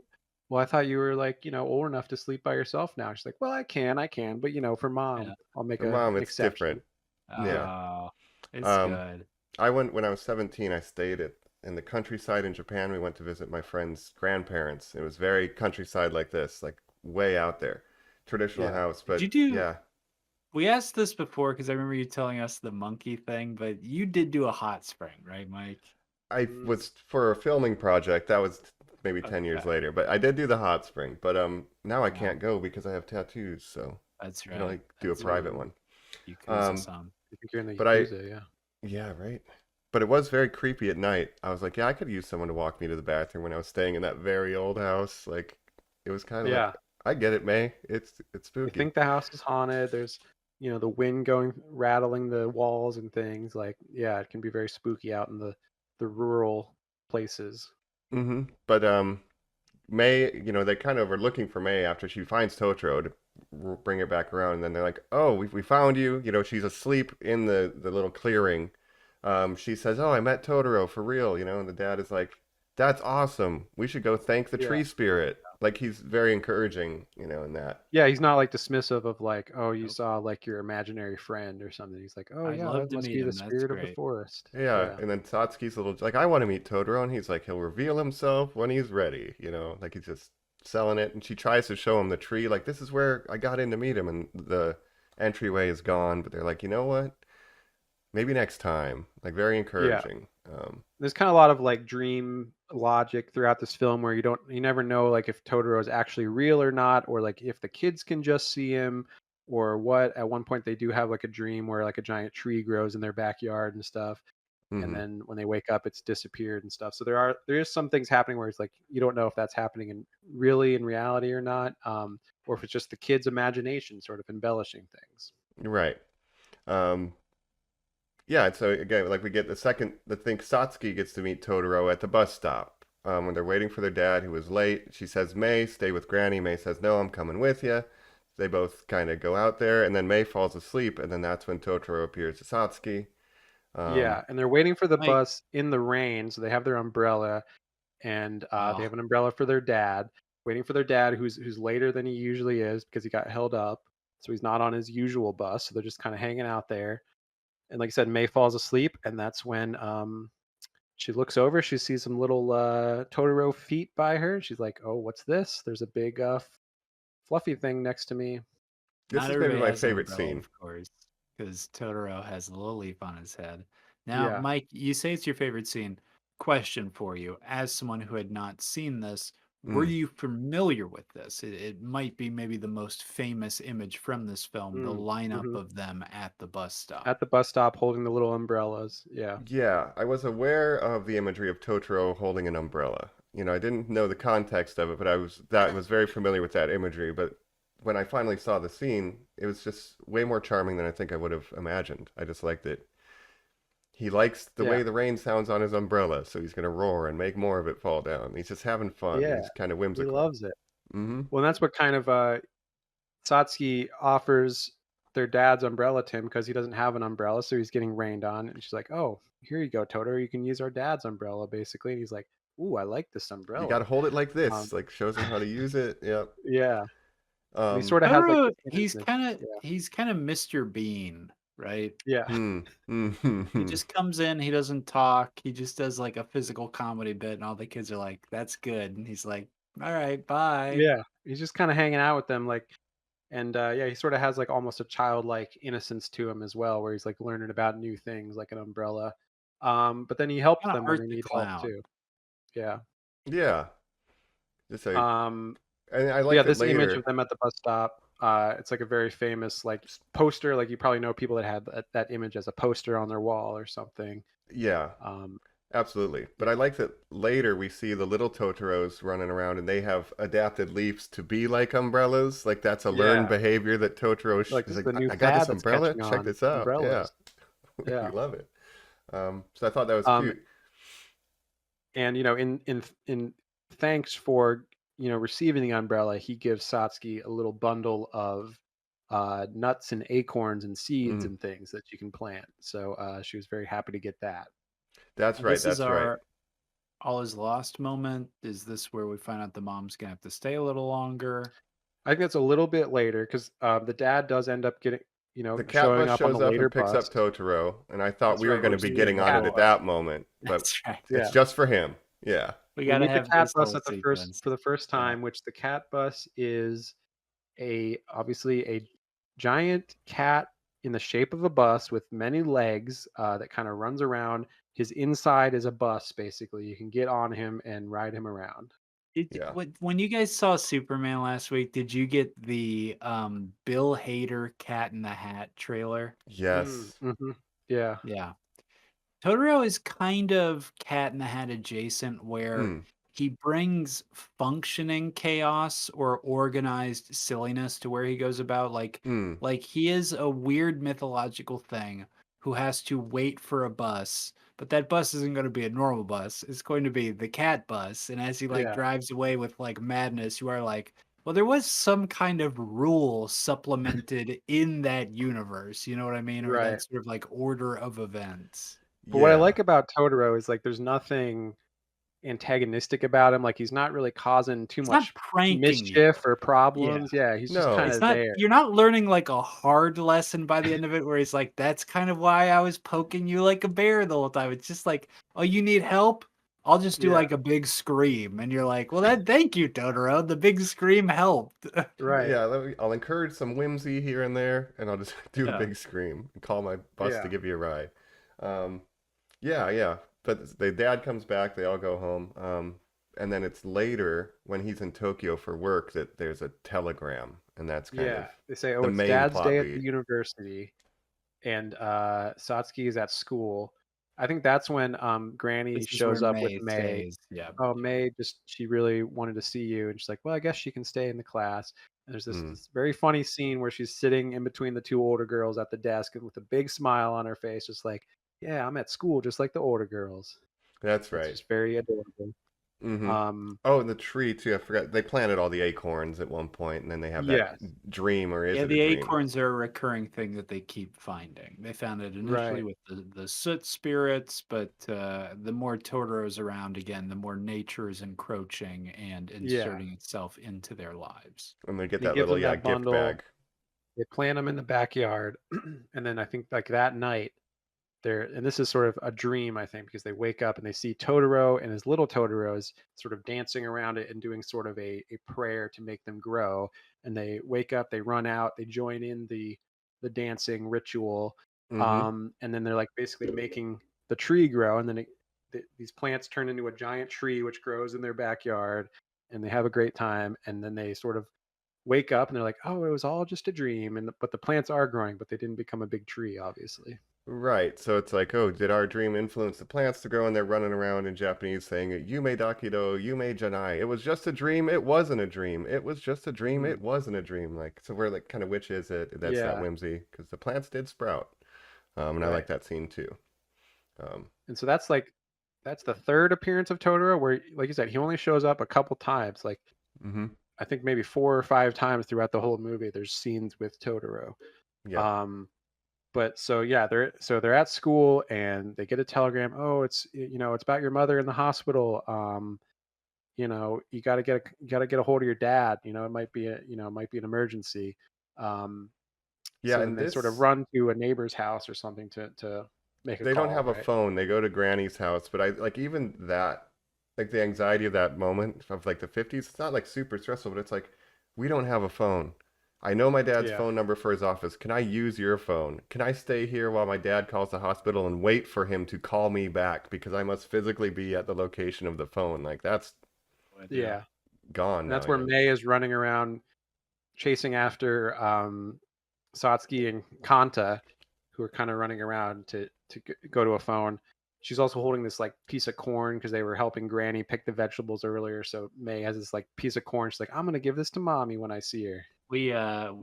well, I thought you were like, old enough to sleep by yourself now. She's like, well, I can, but for mom, Yeah. I'll make for an mom, it's exception. different. Yeah. Oh, it's Um, good. I went when I was 17. I stayed in the countryside in Japan. We went to visit my friend's grandparents. It was very countryside like this, like way out there, traditional Yeah. house. Did But you do? yeah, We asked this before because I remember you telling us the monkey thing, but you did do a hot spring, right, Mike? I Mm, was for a filming project. That was maybe 10 years Okay. later. But I did do the hot spring. But now I Wow. can't go because I have tattoos. So That's I can only right. do a That's private right. one. Yakuza some. I think you're in the But Yakuza, yeah. yeah, right. But it was very creepy at night. I was like, yeah, I could use someone to walk me to the bathroom when I was staying in that very old house. Like, it was kind of Yeah. like, I get it, May. It's You spooky. think the house is haunted. There's, the wind going, rattling the walls and things. Like, yeah, it can be very spooky out in the rural places. But May, they kind of are looking for May after she finds Totoro to bring it back around, and then they're like, "Oh, we found you." She's asleep in the little clearing. She says, "Oh, I met Totoro for real," and the dad is like, "That's awesome. We should go thank the Yeah. tree spirit." Like he's very encouraging, in that. Yeah, he's not like dismissive of like, oh, you saw like your imaginary friend or something. He's like, oh I'd yeah, love that to must meet be the him. That's spirit of the great. forest. Yeah, Yeah. and then Satsuki's little like, "I want to meet Totoro," and he's like, "He'll reveal himself when he's ready," like he's just selling it. And she tries to show him the tree, like, "This is where I got in to meet him," and the entryway is gone. But they're like, "You know what? Maybe next time." Like very Yeah. encouraging. There's kind of a lot of like dream logic throughout this film where you never know like if Totoro is actually real or not, or like if the kids can just see him or what. At one point they do have like a dream where like a giant tree grows in their backyard and stuff. And then when they wake up it's disappeared and stuff. So there is some things happening where it's like you don't know if that's happening in reality or not, or if it's just the kids' imagination sort of embellishing things. Right. Um, yeah, and so again, like we get the thing Satsuki gets to meet Totoro at the bus stop. When they're waiting for their dad who was late, she says, "May, stay with Granny." May says, "No, I'm coming with you." They both kind of go out there, and then May falls asleep, and then that's when Totoro appears to Satsuki. Yeah, and they're waiting for the Mike, bus in the rain, so they have their umbrella, and they oh, have an umbrella for their dad, waiting for their dad, who's later than he usually is because he got held up, so he's not on his usual bus. So they're just kind of hanging out there. And like I said, May falls asleep, and that's when she looks over. She sees some little Totoro feet by her. She's like, "Oh, what's this? There's a big fluffy thing next to me." This not is maybe everybody my has an favorite umbrella, scene. of course, because Totoro has a little leaf on his head. Now, Yeah. Mike, you say it's your favorite scene. Question for you, as someone who had not seen this, were Mm. you familiar with this? It might be maybe the most famous image from this film, the lineup Mm-hmm. of them at the bus stop. At the bus stop, holding the little umbrellas. Yeah. Yeah, I was aware of the imagery of Totoro holding an umbrella. I didn't know the context of it, but I was very familiar with that imagery. But when I finally saw the scene, it was just way more charming than I think I would have imagined. I just liked it. He likes the Yeah. way the rain sounds on his umbrella, so he's gonna roar and make more of it fall down. He's just having fun. Yeah. He's kind of He whimsical. loves it. Mm-hmm. Well, that's what kind of Satsuki offers their dad's umbrella to him because he doesn't have an umbrella, so he's getting rained on. And she's like, "Oh, here you go, Totoro. You can use our dad's umbrella, basically." And he's like, "Ooh, I like this You umbrella." gotta hold it like Um, this, like shows him how to use it. Yep. yeah, and he Um. sort of has like Totoro, this innocence. Yeah, he's kind of Mr. Bean, right? yeah, Hmm. He Hmm. just comes in, he doesn't talk, he just does like a physical comedy bit, and all the kids are like, "That's good," and he's like, "All right, bye." yeah. He's just kind of hanging out with them, like, and yeah, he sort of has like almost a childlike innocence to him as well, where he's like learning about new things, like an umbrella. But then he helps Kind of them when Art they the need help Clown. too. Yeah. Yeah. Just a, Um, and I but yeah, liked it this image of later. them at the bus stop. It's like a very famous like poster. Like you probably know people that had that image as a poster on their wall or something. Yeah, absolutely. But I like that later we see the little Totoros running around and they have adapted leaves to be like umbrellas. Like that's a learned behavior that Totoro Like is this is like, the new I got fad this that's umbrella. catching Check on, this out. Yeah, umbrellas. we Yeah. love it. So I thought that was Um, cute. and in thanks for receiving the umbrella, he gives Satsuki a little bundle of nuts and acorns and seeds Mm, and things that you can plant. So she was very happy to get that. that's right. This is That's right. our all is lost moment. Is this where we find out the mom's gonna have to stay a little longer? I think that's a little bit later because the dad does end up getting The cat showing bus up on the shows up later and picks bus. up Totoro, and I thought That's we were right. going to We're be seeing getting the on cat it at bus. that moment, but That's right. Yeah. it's just for him. Yeah. We We gotta meet the have cat this bus whole at the sequence. for the first Yeah. time, which the cat bus is obviously a giant cat in the shape of a bus with many legs that kind of runs around. His inside is a bus, basically. You can get on him and ride him around. Yeah. When you guys saw Superman last week, did you get the Bill Hader Cat in the Hat trailer? Yes. Mm-hmm. Yeah. Yeah. Totoro is kind of Cat in the Hat adjacent, where Mm. he brings functioning chaos or organized silliness to where he goes about. Mm. Like he is a weird mythological thing who has to wait for a bus, but that bus isn't going to be a normal bus. It's going to be the cat bus. And as he Yeah. drives away with madness, you are like, well, there was some kind of rule supplemented in that universe. You know what I mean? Or Right. that sort of order of events. But what I Yeah. like about Totoro is there's nothing antagonistic about him. Like he's not really causing too It's not much pranking you. mischief or Yeah. problems. Yeah, he's just kind No. It's of not there. you're not learning a hard lesson by the end of it where he's like, that's kind of why I was poking you like a bear the whole time. It's just like, oh, you need help? I'll just do Yeah. a big scream. And you're like, well, thank you, Totoro. The big scream helped. Right. Yeah, I'll encourage some whimsy here and there, and I'll just do a Yeah. big scream and call my bus Yeah. to give you a ride. Yeah. But the dad comes back, they all go home. And then it's later when he's in Tokyo for work that there's a telegram, and that's kind Yeah. of They say, oh, the it's main Dad's plot day at the beat. university, and Satsuki is at school. I think that's when Granny This is shows where up with May May. stays. Yeah. Oh, May she really wanted to see you, and she's like, well, I guess she can stay in the class. And there's Mm, this very funny scene where she's sitting in between the two older girls at the desk and with a big smile on her face, just like, yeah, I'm at school just like the older girls. that's It's right. just very adorable. Hmm. Um, Oh, and the tree too. I forgot they planted all the acorns at one point, and then they have that yes, dream, or is Yeah, it a the dream? acorns are a recurring thing that they keep finding. They found it initially right. with the soot spirits, but the more Totoro's around again, the more nature is encroaching and Yeah. inserting itself into their lives. And they get And he that gives little them that gift bundle. bag. They plant them in the backyard, and then I think that night and this is sort of a dream, I think, because they wake up and they see Totoro and his little Totoros sort of dancing around it and doing sort of a prayer to make them grow. And they wake up, they run out, they join in the dancing ritual, Mm-hmm. and then they're basically making the tree grow, and then these plants turn into a giant tree which grows in their backyard, and they have a great time, and then they sort of wake up and they're like, oh, it was all just a dream, but the plants are growing, but they didn't become a big tree, obviously. Right. So it's like, oh, did our dream influence the plants to grow? And they're running around in Japanese saying, Yume Dakido, Yume Janai. It was just a dream. It wasn't a dream. It was just a dream. Mm. It wasn't a dream. Like, so we're like, kind of, which is it? That's that Yeah. whimsy because the plants did sprout. And I Right. like that scene too. And so that's the third appearance of Totoro, where, like you said, he only shows up a couple times. Mm-hmm. I think maybe 4 or 5 times throughout the whole movie. There's scenes with Totoro. Yeah. But so yeah, they're at school and they get a telegram. Oh, it's about your mother in the hospital. You got to get a hold of your dad. It might be an emergency. Yeah. So then And they sort of this, run to a neighbor's house or something to make a they don't call, have a right? phone. They go to Granny's house. But I like even that, like the anxiety of that moment of like the 50s, it's not like super stressful, but it's like, we don't have a phone. I know my dad's Yeah. phone number for his office. Can I use your phone? Can I stay here while my dad calls the hospital and wait for him to call me back because I must physically be at the location of the phone? Like that's Yeah. gone And now. that's where Yeah. May is running around chasing after Satsuki and Kanta, who are kind of running around to go to a phone. She's also holding this like piece of corn because they were helping Granny pick the vegetables earlier. So May has this like piece of corn. She's like, I'm gonna give this to Mommy when I see her. We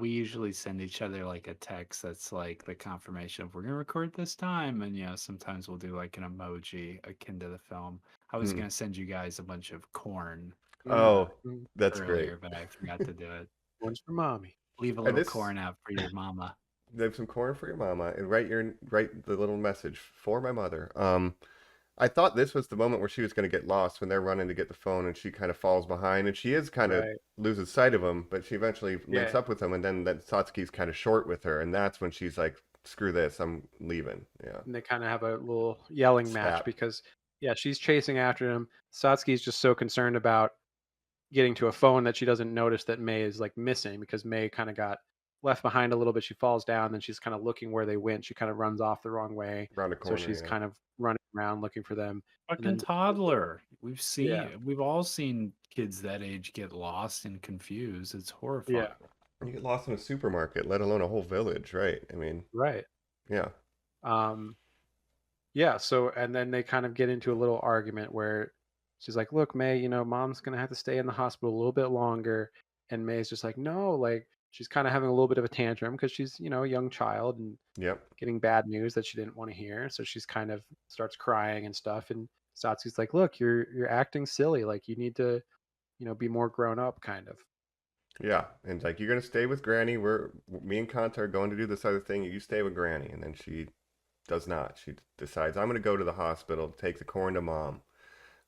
usually send each other like a text that's like the confirmation of we're gonna record this time, and sometimes we'll do like an emoji akin to the film. I was gonna send you guys a bunch of corn Oh, that's earlier, great. but I forgot to do it. One's for Mommy. Leave a And little corn out for your mama. Leave some corn for your mama and write the little message for my mother. I thought this was the moment where she was going to get lost when they're running to get the phone and she kind of falls behind and she is kind of loses sight of him, but she eventually links up with him and then that Satsuki's kind of short with her and that's when she's like, screw this, I'm leaving. Yeah. And they kind of have a little yelling match because she's chasing after him. Satsuki's just so concerned about getting to a phone that she doesn't notice that May is like missing because May kind of got left behind a little bit. She falls down, then she's kind of looking where they went. She kind of runs off the wrong way. Around a corner. So she's kind of running around looking for them. Fucking toddler. We've all seen kids that age get lost and confused. It's horrifying. Yeah. You get lost in a supermarket, let alone a whole village, right? I mean, right. Yeah. Yeah. So, and then they kind of get into a little argument where she's like, look, May, Mom's going to have to stay in the hospital a little bit longer. And May's just like, no, like, she's kind of having a little bit of a tantrum because she's, a young child and getting bad news that she didn't want to hear. So she's kind of starts crying and stuff. And Satsu's like, look, you're acting silly. Like you need to, be more grown up kind of. Yeah. And like, you're going to stay with Granny. Me and Kanta are going to do this other thing. You stay with Granny. And then she does not. She decides, I'm going to go to the hospital, take the corn to Mom.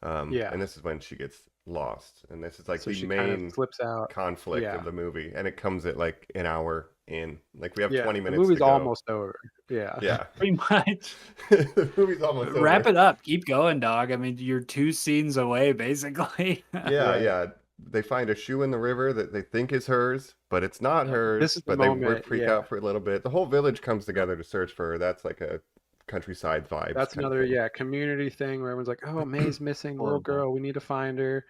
And this is when she gets lost, and this is like the main kind of flips out conflict of the movie, and it comes at like an hour in. Like we have 20 minutes. The movie's to go. Almost over. Yeah, pretty much. The movie's almost over. Wrap it up. Keep going, dog. I mean, you're 2 scenes away, basically. Yeah. They find a shoe in the river that they think is hers, but it's not hers. But they freak out for a little bit. The whole village comes together to search for her. That's like a countryside vibe. That's another community thing where everyone's like, oh, May's missing, little girl, we need to find her.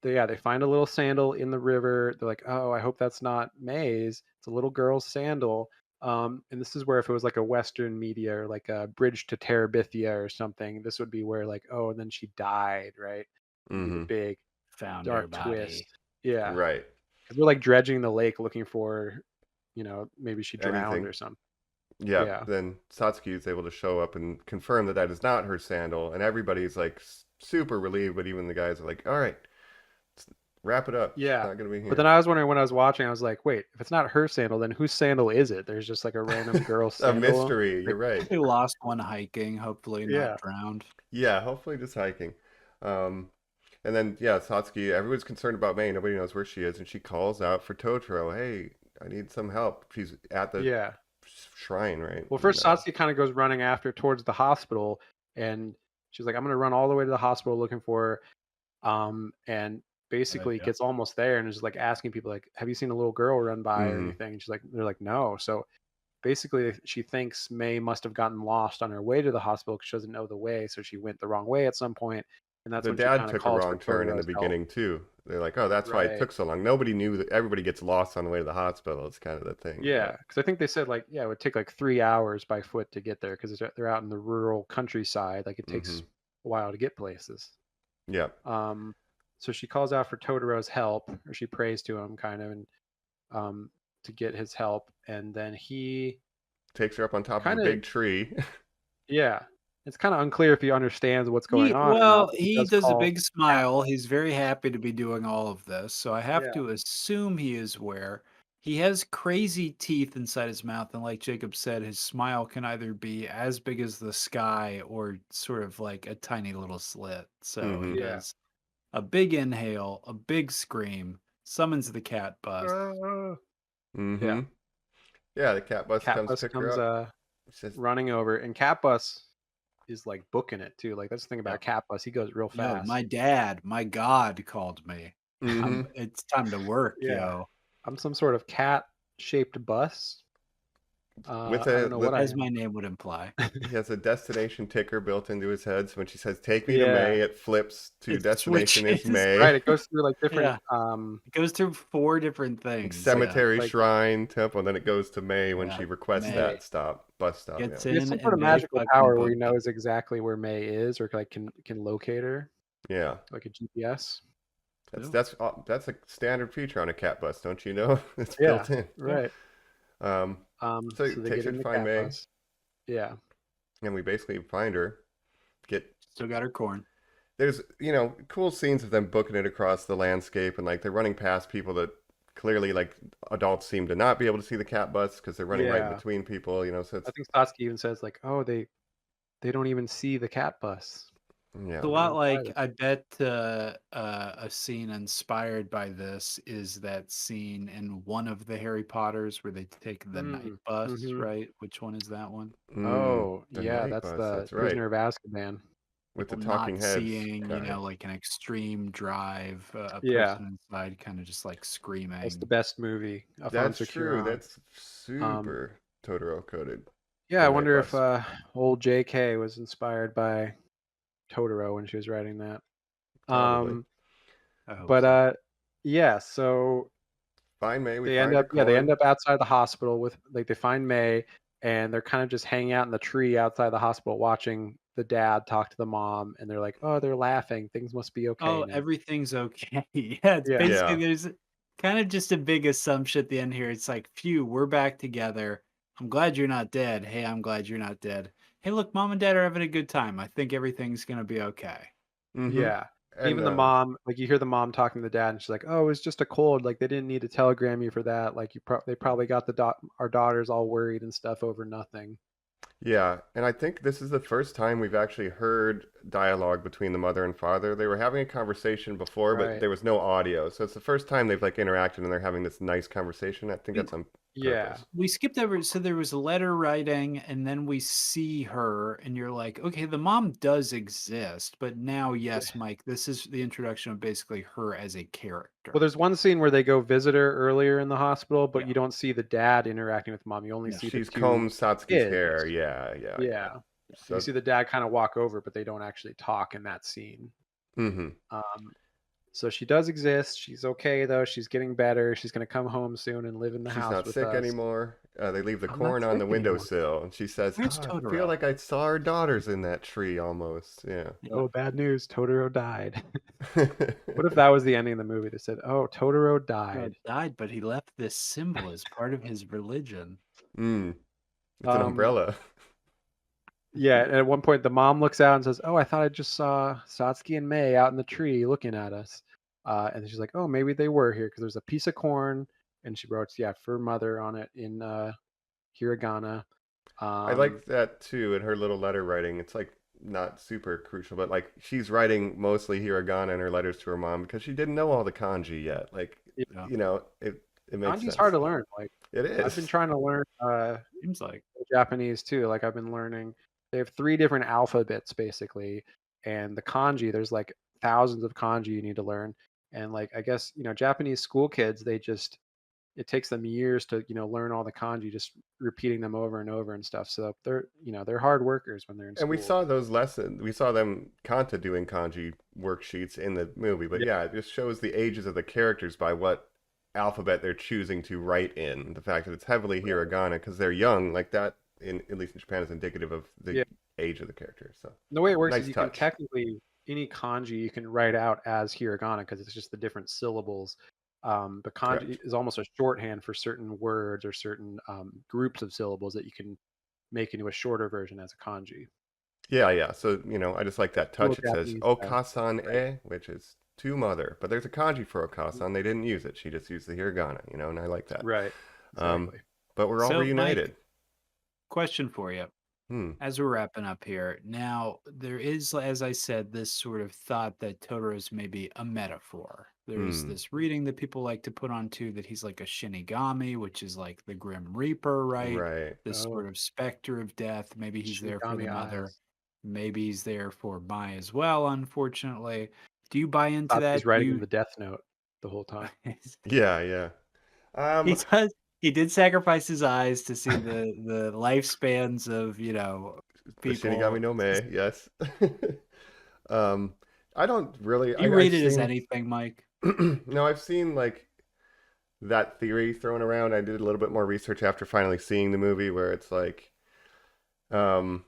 They find a little sandal in the river. They're like, oh, I hope that's not May's, it's a little girl's sandal. And this is where if it was like a Western media or like a Bridge to Terabithia or something, this would be where like, oh, and then she died, right? The big found dark twist. Yeah, right. Because we're like dredging the lake looking for, maybe she drowned or something. Yeah, then Satsuki is able to show up and confirm that that is not her sandal, and everybody's like super relieved, but even the guys are like, all right, let's wrap it up. Yeah, it's not gonna be here. But then I was wondering when I was watching, I was like, wait, if it's not her sandal, then whose sandal is it? There's just like a random girl's sandal. A mystery, you're right. They lost one hiking, hopefully not drowned. Yeah, hopefully just hiking. And then, Satsuki, everyone's concerned about May. Nobody knows where she is, and she calls out for Totoro. Hey, I need some help. She's at the shrine, right? Well, first Satsuki kind of goes running after towards the hospital, and she's like, I'm going to run all the way to the hospital looking for her. And basically gets almost there and is like asking people, like, have you seen a little girl run by or anything? And she's like, they're like, no. So basically, she thinks May must have gotten lost on her way to the hospital because she doesn't know the way. So she went the wrong way at some point. And that's the when dad she took a wrong turn in the beginning too. They're like, oh, that's why it took so long. Nobody knew that everybody gets lost on the way to the hospital. It's kind of the thing. Yeah, because I think they said like, it would take like 3 hours by foot to get there because they're out in the rural countryside. Like it takes a while to get places. Yeah. So she calls out for Totoro's help, or she prays to him kind of, and to get his help, and then he takes her up on top of a big tree. Yeah. It's kind of unclear if he understands what's going on. Well, he does a big smile. He's very happy to be doing all of this. So I have to assume he is aware. He has crazy teeth inside his mouth. And like Jacob said, his smile can either be as big as the sky or sort of like a tiny little slit. So he does a big inhale, a big scream, summons the cat bus. Yeah, the cat bus comes pick her up. Running over. And cat bus is like booking it too. Like that's the thing about cat bus. He goes real fast. No, my dad, my God called me. It's time to work, yo. I'm some sort of cat shaped bus. With I a don't know what I as am. my name would imply. he has a destination ticker built into his head. So when she says "Take me to Yeah. May," it flips to It destination is switches. May. Right, it goes through like different Yeah. It goes through 4 different things. like Yeah. Cemetery, like shrine, temple, and then it goes to May when Yeah. she requests May. that bus stop. Yeah. Gets he has in some sort and of May magical fucking power where he booked it. knows exactly where May is, or like can locate her, Yeah. like a GPS. Ooh. That's a standard feature on a cat bus, don't you know? It's Yeah, built in. right. So So it they takes get her in to the find cat May, bus. Yeah. and we basically find her. Still got her corn. There's cool scenes of them booking it across the landscape, and like they're running past people that clearly like adults seem to not be able to see the cat bus because they're running right in Yeah. between people. So I it's think Satsuki even says like, "Oh, they don't even see the cat bus." It's yeah. a They're lot inside like it. I bet a scene inspired by this is that scene in one of the Harry Potters where they take the night Mm. bus, Mhm. right? Which one is that one? Oh, The yeah, night that's bus. the That's right. Prisoner of Azkaban. With the People talking not heads seeing, guy. like an extreme drive, a Yeah, person inside kind of just like that's the screaming. best movie. That's Alfonso true. Cuarón. That's Um, super Totoro coded. yeah, The I night wonder if bus. old J.K. was inspired by Totoro when she was writing that. Probably. Um, I hope but so. yeah, so Find May. We they end find her up they end corn. up outside the hospital with like they find May, and they're kind of just hanging out in the tree outside the hospital watching the dad talk to the mom, and they're like, "Oh, they're laughing. Things must be okay Oh, now." everything's okay. Yeah, it's Yeah. basically Yeah. there's kind of just a big assumption at the end here. It's like, phew, we're back together. I'm glad you're not dead. Hey, I'm glad you're not dead. Hey, look, mom and dad are having a good time. I think everything's gonna be okay. Mm-hmm. Yeah. And And even the mom, like you hear the mom talking to the dad, and she's like, "Oh, it was just a cold. Like they didn't need to telegram you for that. Like they probably got our daughters all worried and stuff over nothing." yeah, and I think this is the first time we've actually heard dialogue between the mother and father. They were having a conversation before, but Right. there was no audio. So it's the first time they've like interacted and they're having this nice conversation. I think We that's on Yeah. purpose. we skipped over, so there was a letter writing, and then we see her, and you're like, okay, the mom does exist, but now, yes, Mike, this is the introduction of basically her as a Well, character. there's one scene where they go visit her earlier in the hospital, but Yeah. you don't see the dad interacting with mom. You only No. see the She's two combed Satsuki's kids. hair. Yeah, yeah, yeah. Yeah. You So, see the dad kind of walk over, but they don't actually talk in that scene. mm-hmm. Um, so she does exist. She's okay though. She's getting better. She's gonna come home soon and live in the She's house not with sick us. anymore. They leave the I'm not corn on sick the anymore. windowsill, and she says, Where's I feel Totoro? like I saw our daughters in that tree almost. Yeah. Yeah. Oh, bad news! Totoro died. What if that was the ending of the movie? They said, "Oh, Totoro Totoro died." died, but he left this symbol as part of his religion. Mm, it's an Um, umbrella. yeah. And at one point, the mom looks out and says, "Oh, I thought I just saw Satsuki and May out in the tree looking at us." And she's like, "Oh, maybe they were here because there's a piece of corn." And she wrote, "Yeah, for mother" on it in hiragana. I like that too in her little letter writing. It's like not super crucial, but like she's writing mostly hiragana in her letters to her mom because she didn't know all the kanji yet. Like, Yeah. it makes Kanji's sense. hard to learn. Like It I've been is. trying to learn Seems like. Japanese too. Like I've been learning. They have 3 different alphabets basically, and the kanji. There's like thousands of kanji you need to learn. And like I guess Japanese school kids, it takes them years to learn all the kanji, just repeating them over and over and stuff. So they're hard workers when they're in And we school. saw those lessons. We saw them Kanta doing kanji worksheets in the movie. But yeah, it just shows the ages of the characters by what alphabet they're choosing to write in. The fact that it's heavily hiragana because they're young, like that, at least in Japan, is indicative of the Yeah. age of the character. So The way it works nice is you can touch. technically any kanji you can write out as hiragana because it's just the different syllables. But kanji Correct. is almost a shorthand for certain words or certain groups of syllables that you can make into a shorter version as a kanji. Yeah, yeah. So, I just like that Little touch. It says Japanese Okasan right. e, which is to mother. But there's a kanji for Okasan. They didn't use it. She just used the hiragana, and I like that. Right. Um, Exactly. but we're all So, Mike, reunited. question for you. Hmm. As we're wrapping up here, now there is, as I said, this sort of thought that Totoro's maybe a metaphor. There's Hmm. this reading that people like to put on too that he's like a Shinigami, which is like the Grim Reaper, right? Right. This Oh, sort of specter of death. Maybe he's there for the Shinigami mother. eyes. Maybe he's there for Mai as well, unfortunately. Do you buy into He's that? writing him the Death Note the whole time. Yeah, yeah. He Um, does. He did sacrifice his eyes to see the lifespans of, The Shinigami people. no Mae, yes. um, I don't really. You I've rate it as seen. anything, Mike? No, I've seen like that theory thrown around. I did a little bit more research after finally seeing the movie, where it's like, um,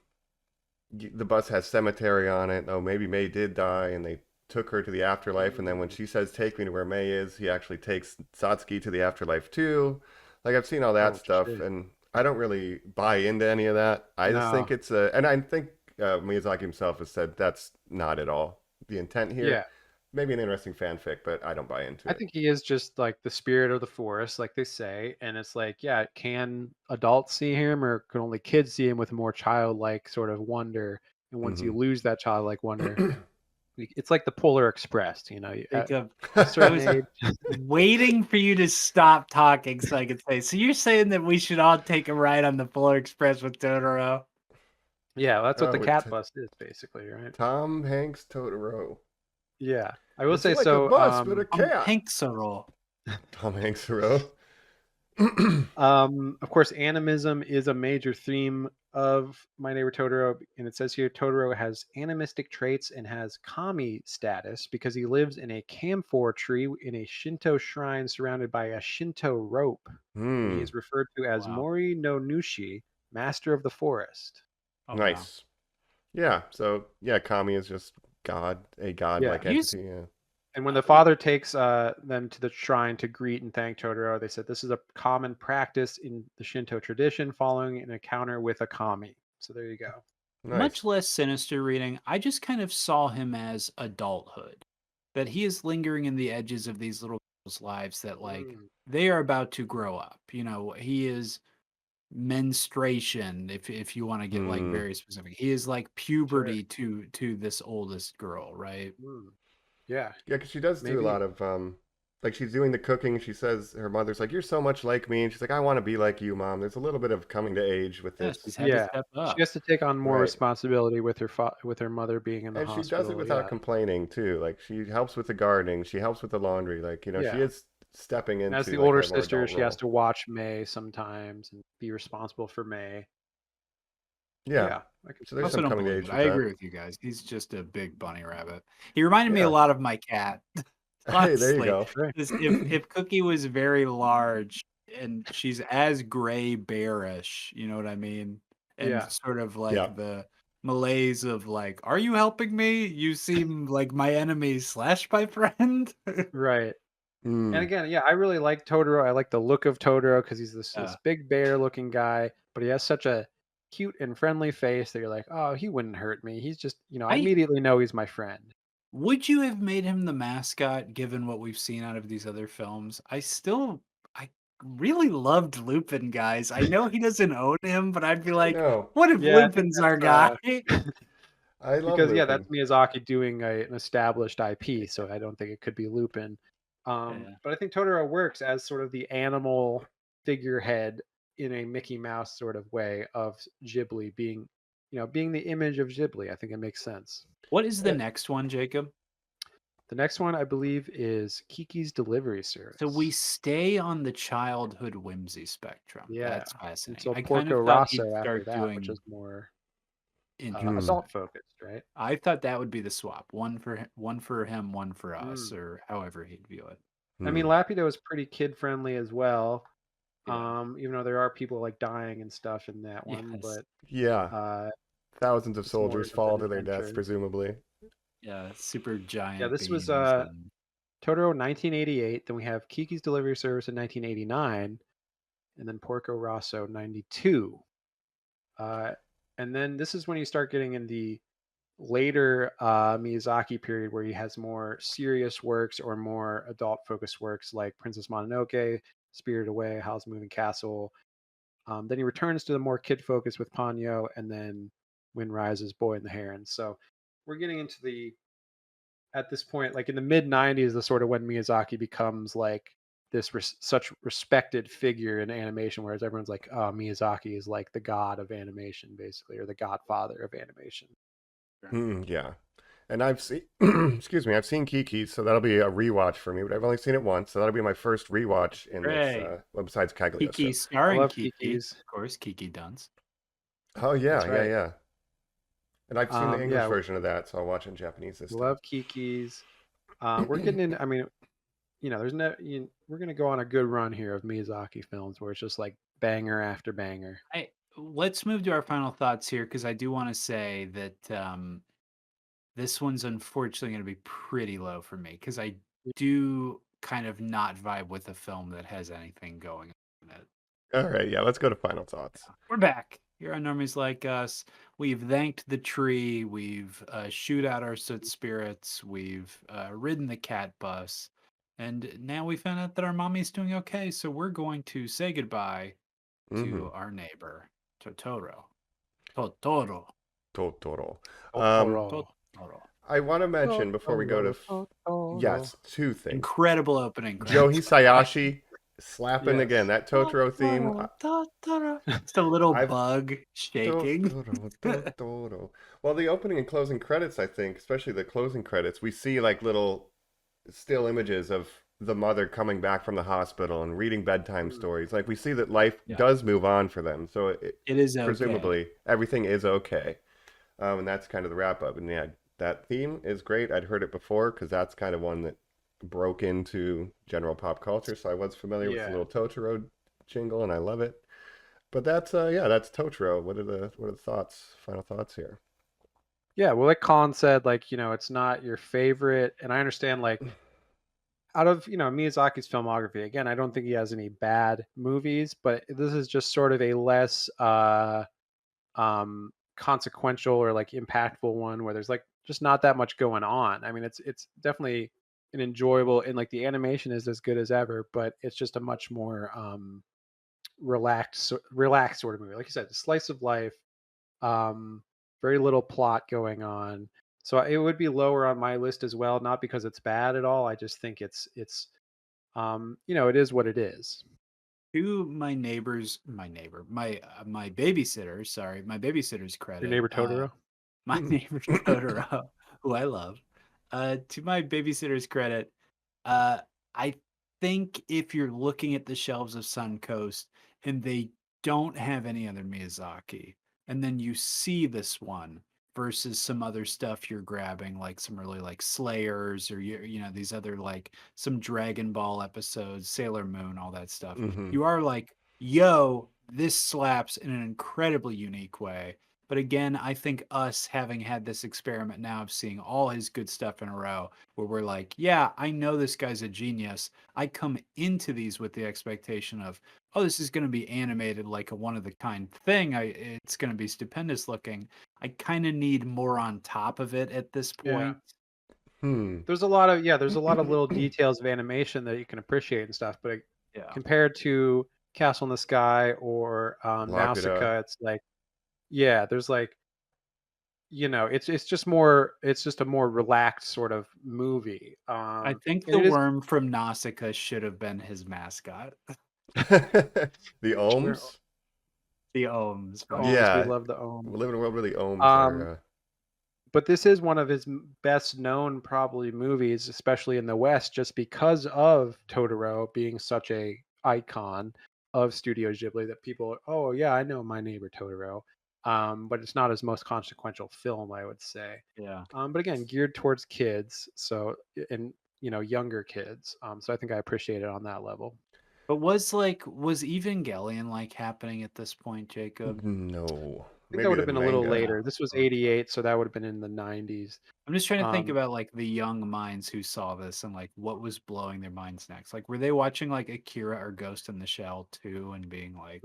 the bus has cemetery on it. Oh, maybe May did die, and they took her to the afterlife. And then when she says, "Take me to where May is," he actually takes Satsuki to the afterlife too. Like I've seen all that Oh stuff, shit. and I don't really buy into any of that. I just think No. it's a, and I think Miyazaki himself has said that's not at all the intent here. Yeah. Maybe an interesting fanfic, but I don't buy into I it. think he is just like the spirit of the forest, like they say. And it's like, yeah, can adults see him or can only kids see him with a more childlike sort of wonder? And once you Hmm lose that childlike wonder, it's like the Polar Express, at Jacob, a I certain was age. waiting for you to stop talking so I could say, so you're saying that we should all take a ride on the Polar Express with Totoro? Yeah, that's what Oh, the with cat bus is basically, right? Tom Hanks Totoro. Yeah. I will It's say like a so. bus but a cat. Hanksoro. Tom Hanks Totoro. Of course, animism is a major theme of My Neighbor Totoro, and it says here Totoro has animistic traits and has kami status because he lives in a camphor tree in a Shinto shrine surrounded by a Shinto rope, and he Hmm. is referred to as Wow. Mori no Nushi, master of the forest. Oh, wow. Nice. Yeah. So yeah, Kami is just God, a Yeah. godlike He's entity. Yeah. And when the father takes them to the shrine to greet and thank Totoro, they said this is a common practice in the Shinto tradition following an encounter with a kami. So there you go. much Nice. less sinister reading. I just kind of saw him as adulthood, that he is lingering in the edges of these little girls' lives that, like, Mm, they are about to grow up. He is menstruation, if you want to get like Hmm. very specific. He is like sure. puberty to this oldest girl, right? Mm, yeah. Yeah, because she does do a Maybe. lot of like she's doing the cooking. She says her mother's like, "You're so much like me," and she's like, "I want to be like you, mom." There's a little bit of coming to age with Yes, this, he's had to Yeah. step She up. has to take on more right? responsibility with her mother being in the And she does it hospital. without Yeah. complaining too. Like she helps with the gardening, she helps with the laundry. Like she Yeah. is stepping And as into the like older a more sister, adult she has role. to watch May sometimes and be responsible for May. Yeah. Yeah. I can So see there's that. Also some don't coming to believe age it. with I that. agree with you guys. He's just a big bunny rabbit. He reminded me a Yeah. lot of my cat. Hey, there you Honestly, go. Sure. if Cookie was very large and she's as gray bearish, you know what I mean? And Yeah. sort of Yeah. like the malaise of like, are you helping me? You seem like my enemy slash my friend. Right. And Mm. again, yeah, I really like Totoro. I like the look of Totoro because he's this Yeah. big bear looking guy, but he has such a cute and friendly face that you're like, oh, he wouldn't hurt me. He's just, I I immediately know he's my friend. would you have made him the mascot given what we've seen out of these other films? I really loved Lupin, guys. I know he doesn't own him, but I'd be like, No, what if Yeah, I think Lupin's our that's guy? I love because yeah, that's Lupin. Miyazaki doing an established IP, so I don't think it could be Lupin. Yeah. But I think Totoro works as sort of the animal figurehead in a Mickey Mouse sort of way of Ghibli being the image of Ghibli. I think it makes sense. What is the Eh, next one, Jacob? The next one, I believe, is Kiki's Delivery So we Service. stay on the childhood whimsy spectrum. Yeah. That's And fascinating. so I kind of Porco thought he'd Rosso after start that, which doing is more interesting. Hmm. adult focused, right? I thought that would be the swap. One for him, one for us, Mm. or however he'd view it. I mean, Hmm. Lapido is pretty kid friendly as well. Yeah. Even though there are people like dying and stuff in that one, Yes. but Yeah. uh, Thousands of it's more soldiers of an fall to their deaths, adventure. presumably. Yeah. Super Yeah, giant this was beams and Totoro 1988. Then we have Kiki's Delivery Service in 1989, and then Porco Rosso 92. Uh, and then this is when you start getting in the later Miyazaki period where he has more serious works or more adult focused works like Princess Mononoke, Spirited Away, Howl's Moving Castle. Then he returns to the more kid focus with Ponyo, and then Wind Rises, Boy and the Heron. So we're getting into at this point, like in the mid 90s, the sort of when Miyazaki becomes like this such respected figure in animation, whereas everyone's like, oh, Miyazaki is like the god of animation, basically, or the godfather of animation. Hmm. Yeah. And I've seen, excuse me, I've seen Kiki's, so that'll be a rewatch for me. But I've only seen it once, so that'll be my first rewatch in this. Great. Well, besides Kiki Cagliostro. I starring love Kiki. Kiki's. Of course, Kiki Dunst. Oh yeah, That's right. yeah. And I've seen the English Yeah, version of that, so I'll watch it in Japanese this time. love Kiki's. We're getting in. I mean, there's no. We're gonna go on a good run here of Miyazaki films where it's just like banger after banger. Let's move to our final thoughts here because I do want to say that this one's unfortunately going to be pretty low for me because I do kind of not vibe with a film that has anything going on in it. All right, yeah, let's go to final thoughts. We're back here on Normies Like Us. We've thanked the tree. We've shoot out our soot spirits. We've ridden the cat bus. And now we found out that our mommy's doing okay. So we're going to say goodbye to our neighbor, Totoro. Totoro. Totoro. Totoro. Totoro. I want to mention before we go to yes, two things. Incredible opening. Joe Hisayashi slapping Yes. again. That Totoro theme. It's a little I've- bug shaking. Totoro. Well, the opening and closing credits, I think, especially the closing credits, we see like little still images of the mother coming back from the hospital and reading bedtime stories. Like we see that life does move on for them. So It is okay. presumably everything is okay. And that's kind of the wrap up. And yeah, that theme is great. I'd heard it before because that's kind of one that broke into general pop culture. So I was familiar with the little Totoro jingle, and I love it. But that's that's Totoro. What are the thoughts? Final thoughts here. Yeah, well, like Colin said, like it's not your favorite, and I understand. Like, out of Miyazaki's filmography, again, I don't think he has any bad movies, but this is just sort of a less consequential or like impactful one where there's like just not that much going on. I mean, it's definitely an enjoyable, and like the animation is as good as ever, but it's just a much more relaxed sort of movie. Like you said, a slice of life, very little plot going on. So it would be lower on my list as well, not because it's bad at all. I just think it's it is what it is. To my babysitter's credit. Your neighbor Totoro. My neighbor Totoro, who I love. To my babysitter's credit, I think if you're looking at the shelves of Suncoast and they don't have any other Miyazaki, and then you see this one versus some other stuff you're grabbing, like some really like Slayers or these other like some Dragon Ball episodes, Sailor Moon, all that stuff. You are like, yo, this slaps in an incredibly unique way. But again, I think us having had this experiment now of seeing all his good stuff in a row, where we're like, yeah, I know this guy's a genius. I come into these with the expectation of, oh, this is going to be animated like a one-of-the-kind thing. It's going to be stupendous looking. I kind of need more on top of it at this point. There's a lot of little details of animation that you can appreciate and stuff, but compared to Castle in the Sky or Nausicaa, it's like, there's like, it's just a more relaxed sort of movie. I think the worm from Nausicaa should have been his mascot. The Ohms? The Ohms. Yeah. We love the Ohms. We live in a world where the Ohms are... But this is one of his best known probably movies, especially in the West, just because of Totoro being such a icon of Studio Ghibli that people, oh yeah, I know My Neighbor Totoro. But it's not his most consequential film, I would say. Yeah. But again, geared towards kids, so younger kids. So I think I appreciate it on that level. But was Evangelion like happening at this point, Jacob? No. I think that would have been a little later. This was 88, so that would have been in the 90s. I'm just trying to think about like the young minds who saw this and like what was blowing their minds next. Like, were they watching like Akira or Ghost in the Shell 2 and being like,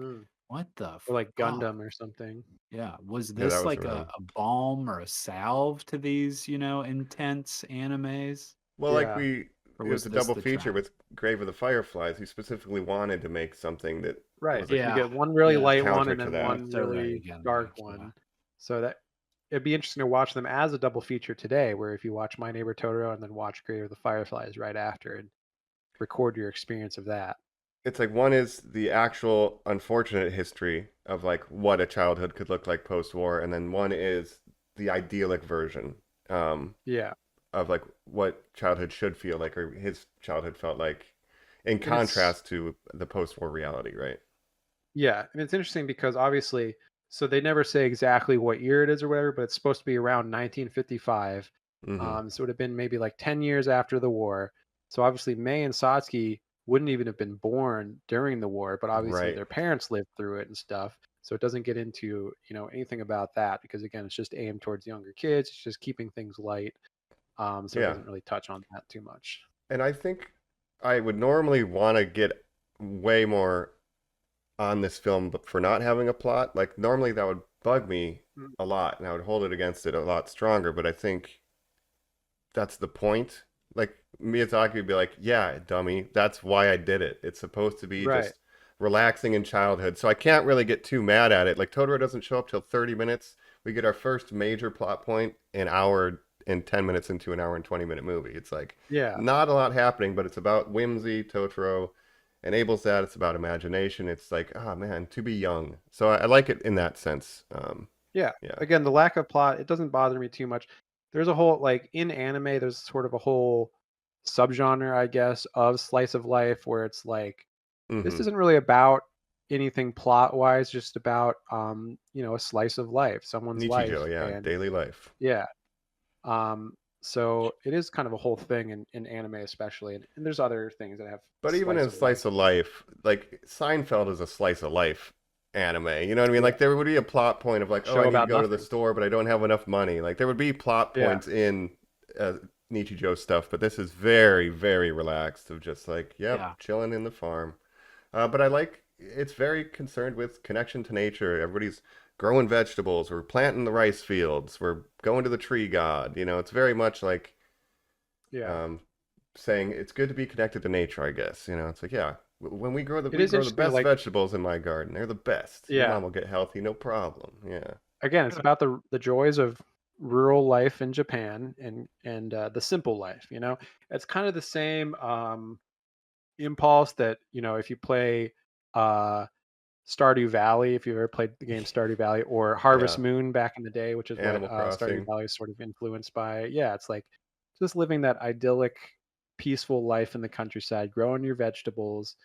what the or like Gundam or something? Yeah. Was this like a balm or a salve to these, intense animes? Well, like it was a double feature with Grave of the Fireflies. He specifically wanted to make something that you get one really light one and then one So really dark one. So that it'd be interesting to watch them as a double feature today, where if you watch My Neighbor Totoro and then watch Grave of the Fireflies right after and record your experience of that. It's like one is the actual unfortunate history of like what a childhood could look like post-war, and then one is the idyllic version Yeah. of like what childhood should feel like, or his childhood felt like, in And it's contrast to the post-war reality, right? Yeah, and it's interesting because obviously, so they never say exactly what year it is or whatever, but it's supposed to be around 1955. Mm-hmm. So it would have been maybe like 10 years after the war. So obviously, May and Satsuki wouldn't even have been born during the war, but obviously Right. their parents lived through it and stuff. So it doesn't get into anything about that because again, it's just aimed towards younger kids. It's just keeping things light. So it Yeah. doesn't really touch on that too much. And I think I would normally want to get way more on this film but for not having a plot. Like normally that would bug me Mm. a lot and I would hold it against it a lot stronger, but I think that's the point. Like Miyazaki would be like, "Yeah, dummy, that's why I did it. It's supposed to be Right. just relaxing in childhood." So I can't really get too mad at it. Like Totoro doesn't show up till 30 minutes. We get our first major plot point an hour and 10 minutes into an hour and 20-minute movie. It's like Yeah. not a lot happening, but it's about whimsy. Totoro enables that. It's about imagination. It's like, oh man, to be young. So I like it in that sense. Yeah. Yeah. Again, the lack of plot, it doesn't bother me too much. There's a whole like in anime, there's sort of a whole subgenre, I guess, of slice of life where it's like this Mm-hmm. isn't really about anything plot wise, just about a slice of life, someone's Nichijou, life. yeah, And daily life. yeah. So it is kind of a whole thing in anime especially. And there's other things that have But even slice in of life. slice of life, like Seinfeld is a slice of life anime. You know what I mean? Yeah. Like there would be a plot point of like, oh, Show I need to about go to the nothing. store, but I don't have enough money. Like there would be plot Yeah. points in Nichijou stuff, but this is very, very relaxed of just like, yep, Yeah. chilling in the farm. But I like it's very concerned with connection to nature. Everybody's growing vegetables. We're planting the rice fields. We're going to the tree god. You know, it's very much like Yeah. um, saying it's good to be connected to nature, I guess. You know, it's like, yeah, when It we is grow the interesting to best like vegetables in my garden. They're the best. Your yeah. mom will get healthy, no problem. Yeah. Again, it's about the joys of rural life in Japan and the simple life. It's kind of the same impulse that if you play uh, Stardew Valley, if you ever played the game Stardew Valley, or Harvest Yeah. Moon back in the day, which is what Animal Stardew Crossing. Valley is sort of influenced by. Yeah, it's like just living that idyllic, peaceful life in the countryside, growing your vegetables.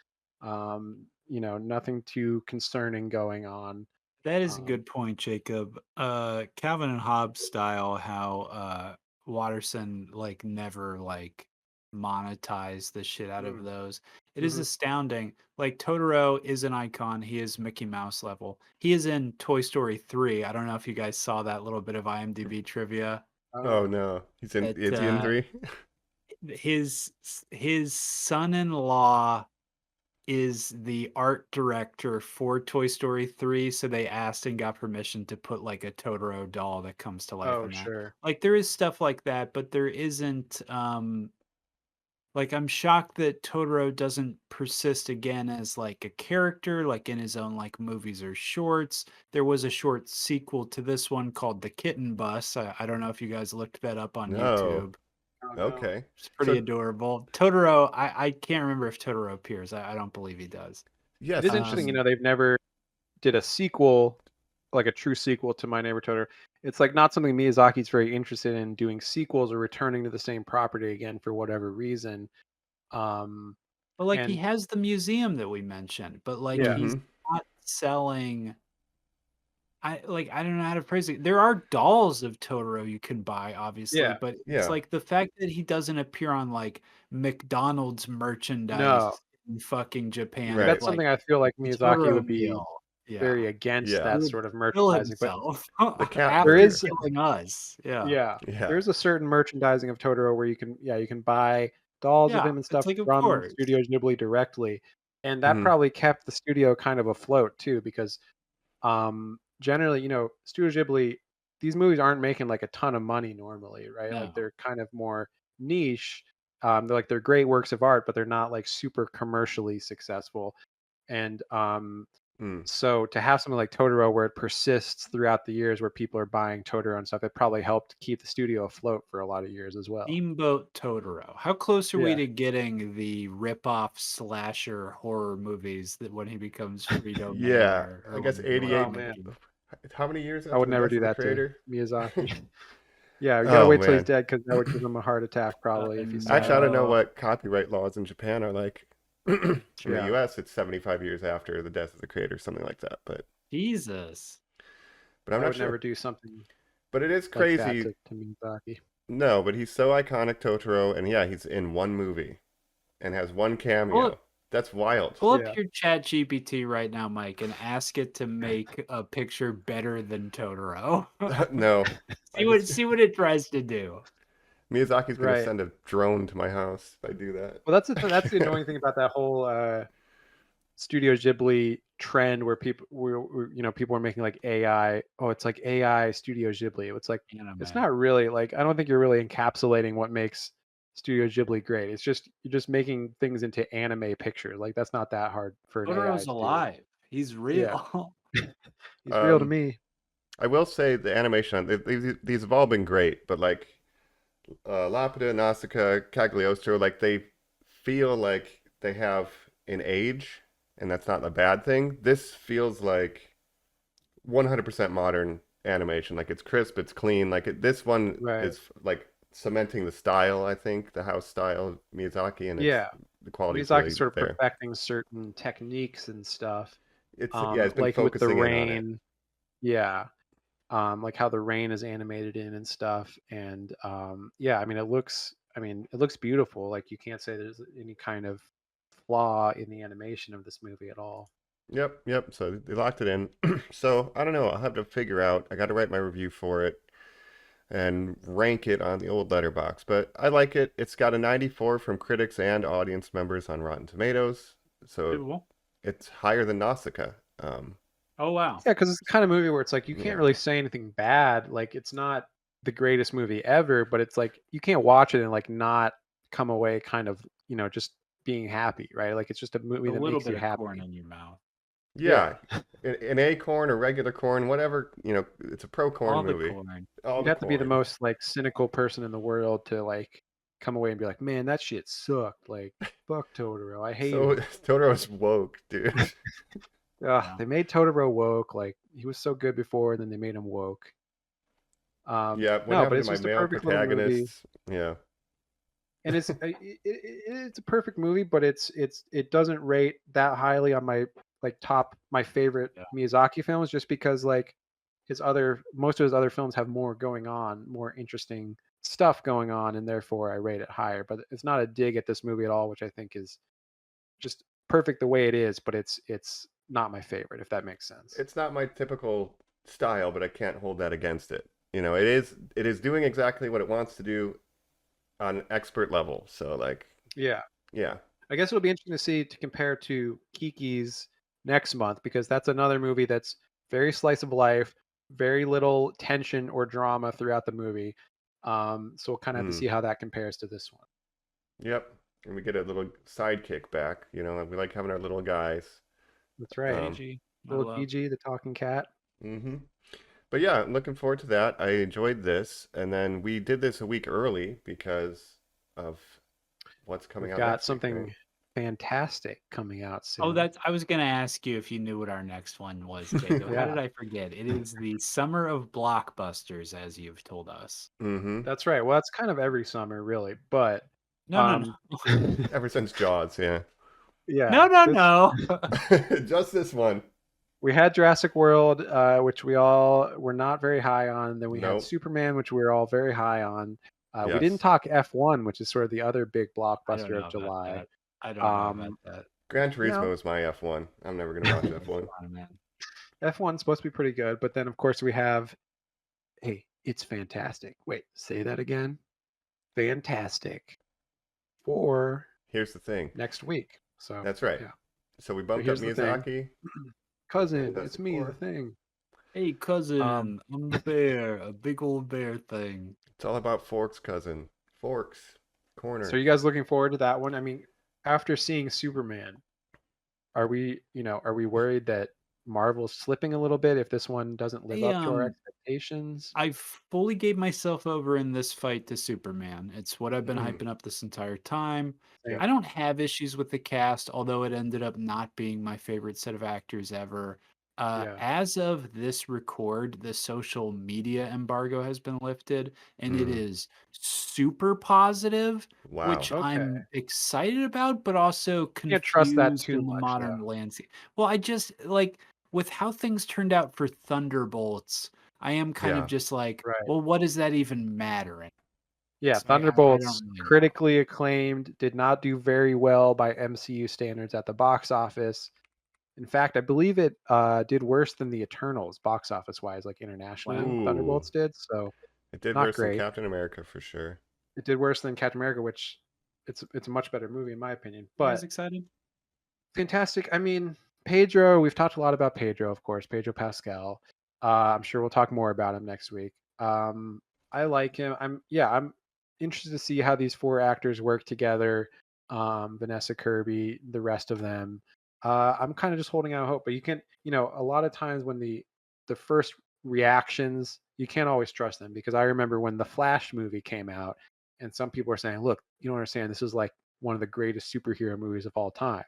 Nothing too concerning going on. That is a Um, good point, Jacob. Calvin and Hobbes style, how Watterson like never like monetized the shit out of mm, those. It is mhm. astounding. Like Totoro is an icon. He is Mickey Mouse level. He is in Toy Story 3. I don't know if you guys saw that little bit of IMDb trivia. Oh Oh, no, That is he in three? his his son-in-law is the art director for Toy Story 3, so they asked and got permission to put like a Totoro doll that comes to life oh, in that. sure. Like there is stuff like that, but there isn't like I'm shocked that Totoro doesn't persist again as like a character like in his own like movies or shorts. There was a short sequel to this one called The Kitten Bus. I don't know if you guys looked that up on No. YouTube. Oh no. Okay. It's pretty So adorable. Totoro, I can't remember if Totoro appears. I don't believe he does. It yes, is interesting, Um, they've never did a sequel, like a true sequel to My Neighbor Totoro. It's like not something Miyazaki's very interested in doing sequels or returning to the same property again for whatever reason. Um, but like he and has the museum that we mentioned, but like yeah, he's mm-hmm. not selling. I don't know how to phrase it. There are dolls of Totoro you can buy, obviously, yeah, but it's Yeah. like the fact that he doesn't appear on like McDonald's merchandise no, in fucking Japan with Right. that's like something I feel like the Miyazaki Totoro would be meal. Yeah. very against Yeah. He that would sort of kill merchandising. But himself The cat there after is, burger. killing us. Yeah. yeah, Yeah. there is a certain merchandising of Totoro where you can buy dolls of Yeah. him and It's stuff like, of from course. Studio Ghibli directly, and that Mm-hmm. probably kept the studio kind of afloat too because generally Studio Ghibli, these movies aren't making like a ton of money normally, right? Like No. they're kind of more niche. They're great works of art, but they're not like super commercially successful. And Mm. so to have something like Totoro where it persists throughout the years where people are buying Totoro and stuff, it probably helped keep the studio afloat for a lot of years as well. Steamboat Totoro. How close are we Yeah. to getting the rip-off slasher horror movies that when he becomes free domain Yeah. or I when guess people are Oh 88. man, making? How many years I after would the never death do of the that to creator? Miyazaki. Yeah, you gotta Oh wait till he's man. dead because that would give him a heart attack probably if you saw Actually, I that. don't know No. what copyright laws in Japan are like. In the Yeah. U.S., it's 75 years after the death of the creator, something like that. Jesus. But I'm I not would never sure. do something But it is like that crazy. to Miyazaki. No, but he's so iconic, Totoro, and yeah, he's in one movie and has one Pull cameo. up, That's wild. pull Yeah. up your chat GPT right now, Mike, and ask it to make a picture better than Totoro. No, I just see what it tries to do. Miyazaki's gonna Right. send a drone to my house if I do that. Well, that's the annoying thing about that whole Studio Ghibli trend where people are making like AI. Oh, it's like AI Studio Ghibli. It's like it's Anime. not really like I don't think you're really encapsulating what makes Studio Ghibli great. It's just you're just making things into anime pictures. Like that's not that hard for an AI Totoro's to do. alive. He's Yeah, real. he's real to Um, me. I will say the animation, these have all been great, but like Lapida, Nausicaa, Cagliostro, like they feel like they have an age, and that's not a bad thing. This feels like 100% modern animation. Like it's crisp, it's clean. This one Right. is like cementing the style, I think, the house style of Miyazaki, and Yeah, the quality's Miyazaki's really sort of there. perfecting certain techniques and stuff. It's been Like with the focusing in on it. rain. Yeah. Like how the rain is animated in and stuff. And yeah, it looks beautiful. Like you can't say there's any kind of flaw in the animation of this movie at all. Yep, yep. So they locked it in. So I don't know. I'll have to figure out. I got to write my review for it and rank it on the old letterbox. But I like it. It's got a 94 from critics and audience members on Rotten Tomatoes. So Cool. it's higher than Nausicaa. Oh wow. Yeah, because it's the kind of movie where it's like you can't Yeah. really say anything bad. Like it's not the greatest movie ever, but it's like you can't watch it and like not come away kind of, just being happy, right? Like it's just a movie A that little makes bit you of corn happy. in your mouth. Yeah. An acorn or regular corn, whatever, it's a pro corn All the movie. corn. All You'd the have to be the corn. most like cynical person in the world to like come away and be like, man, that shit sucked. Like, fuck Totoro. I hate So it. Totoro's woke, dude. Ugh, Yeah. they made Totoro woke. Like he was so good before, and then they made him woke. Yeah, what No, but happened to it's my just a male perfect little movie, protagonists? Yeah. and it's a perfect movie, but it doesn't rate that highly on my like my favorite Yeah. Miyazaki films, just because like most of his other films have more going on, more interesting stuff going on, and therefore I rate it higher. But it's not a dig at this movie at all, which I think is just perfect the way it is, but it's not my favorite, if that makes sense. It's not my typical style, but I can't hold that against it. It is doing exactly what it wants to do on an expert level. So Yeah. yeah. I guess it'll be interesting to see to compare to Kiki's next month, because that's another movie that's very slice of life, very little tension or drama throughout the movie. So we'll kind of have to Hmm. see how that compares to this one. Yep. And we get a little sidekick back. We like having our little guys. That's right. Um, Gigi. I Little love. Gigi, the talking cat. hmm But yeah, I'm looking forward to that. I enjoyed this, and then we did this a week early because of what's coming We've out got next week, something right? fantastic coming out Oh, soon. I was gonna ask you if you knew what our next one was, Jacob. How Yeah, did I forget? It is the summer of blockbusters, as you've told us. hmm that's right. Well, that's kind of every summer, really. But No, no, um, no. Ever since Jaws, yeah. No, yeah, no, no. Just this one. we had Jurassic World, which we all were not very high on. Then we had Nope. Superman, which we were all very high on. We didn't Yes. talk F1, which is sort of the other big I don't blockbuster of know about July. that. I don't know about Um, that. Gran you know, Turismo is my F1. I'm never gonna watch F1. Come on, man. F1's supposed to be pretty good, but then of course we have, hey, it's fantastic. Wait, say that again. Fantastic for Here's the thing. next week. So That's right. yeah. So we So bumped up here's the thing, Miyazaki. cousin. It's Fantastic me, the Four. thing. Hey, cousin, Um, I'm the bear, a big old bear thing. It's all about Forks, cousin. Forks. so Corner. are you guys looking forward to that one? I mean, after seeing Superman, are we worried that Marvel's slipping a little bit if this one doesn't live I up to our expectations? I fully gave myself over in this fight to Superman. It's what I've been Mhm. hyping up this entire time. Same. I don't have issues with the cast, although it ended up not being my favorite set of actors ever. Yeah. As of this record, the social media embargo has been lifted, and it is super positive, Wow. which Okay. I'm excited about, but also Can't trust that confused too in the much, modern though. landscape. Well, I just like with how things turned out for Thunderbolts, I am kind of Yeah. just like, Right. well, what does that even matter? Yeah, I don't Thunderbolts, really know. critically acclaimed, did not do very well by MCU standards at the box office. In fact, I believe it did worse than the Eternals box office wise, like internationally. Wow. Ooh. Thunderbolts did, so It did not worse than great. Captain America for sure. It did worse than Captain America, which it's a much better movie in my opinion. You guys But excited? fantastic. I mean, Pedro, we've talked a lot about Pedro, of course, Pedro Pascal. I'm sure we'll talk more about him next week. I like him. I'm interested to see how these four actors work together. Vanessa Kirby, the rest of them. I'm kind of just holding out hope, but a lot of times when the first reactions, you can't always trust them because I remember when the Flash movie came out and some people are saying, look, you don't understand, this is like one of the greatest superhero movies of all time.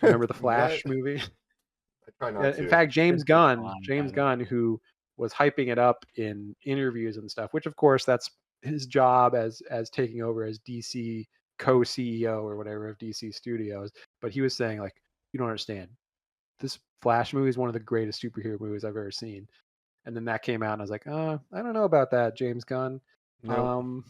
Remember the What? Flash movie? I try Yeah, not in to. fact, Just a con, James by the way. Gunn, who was hyping it up in interviews and stuff, which of course that's his job as taking over as DC co-CEO or whatever of DC Studios. But he was saying like, you don't understand. This Flash movie is one of the greatest superhero movies I've ever seen. And then that came out, and I was like, I don't know about that, James Gunn. Nope.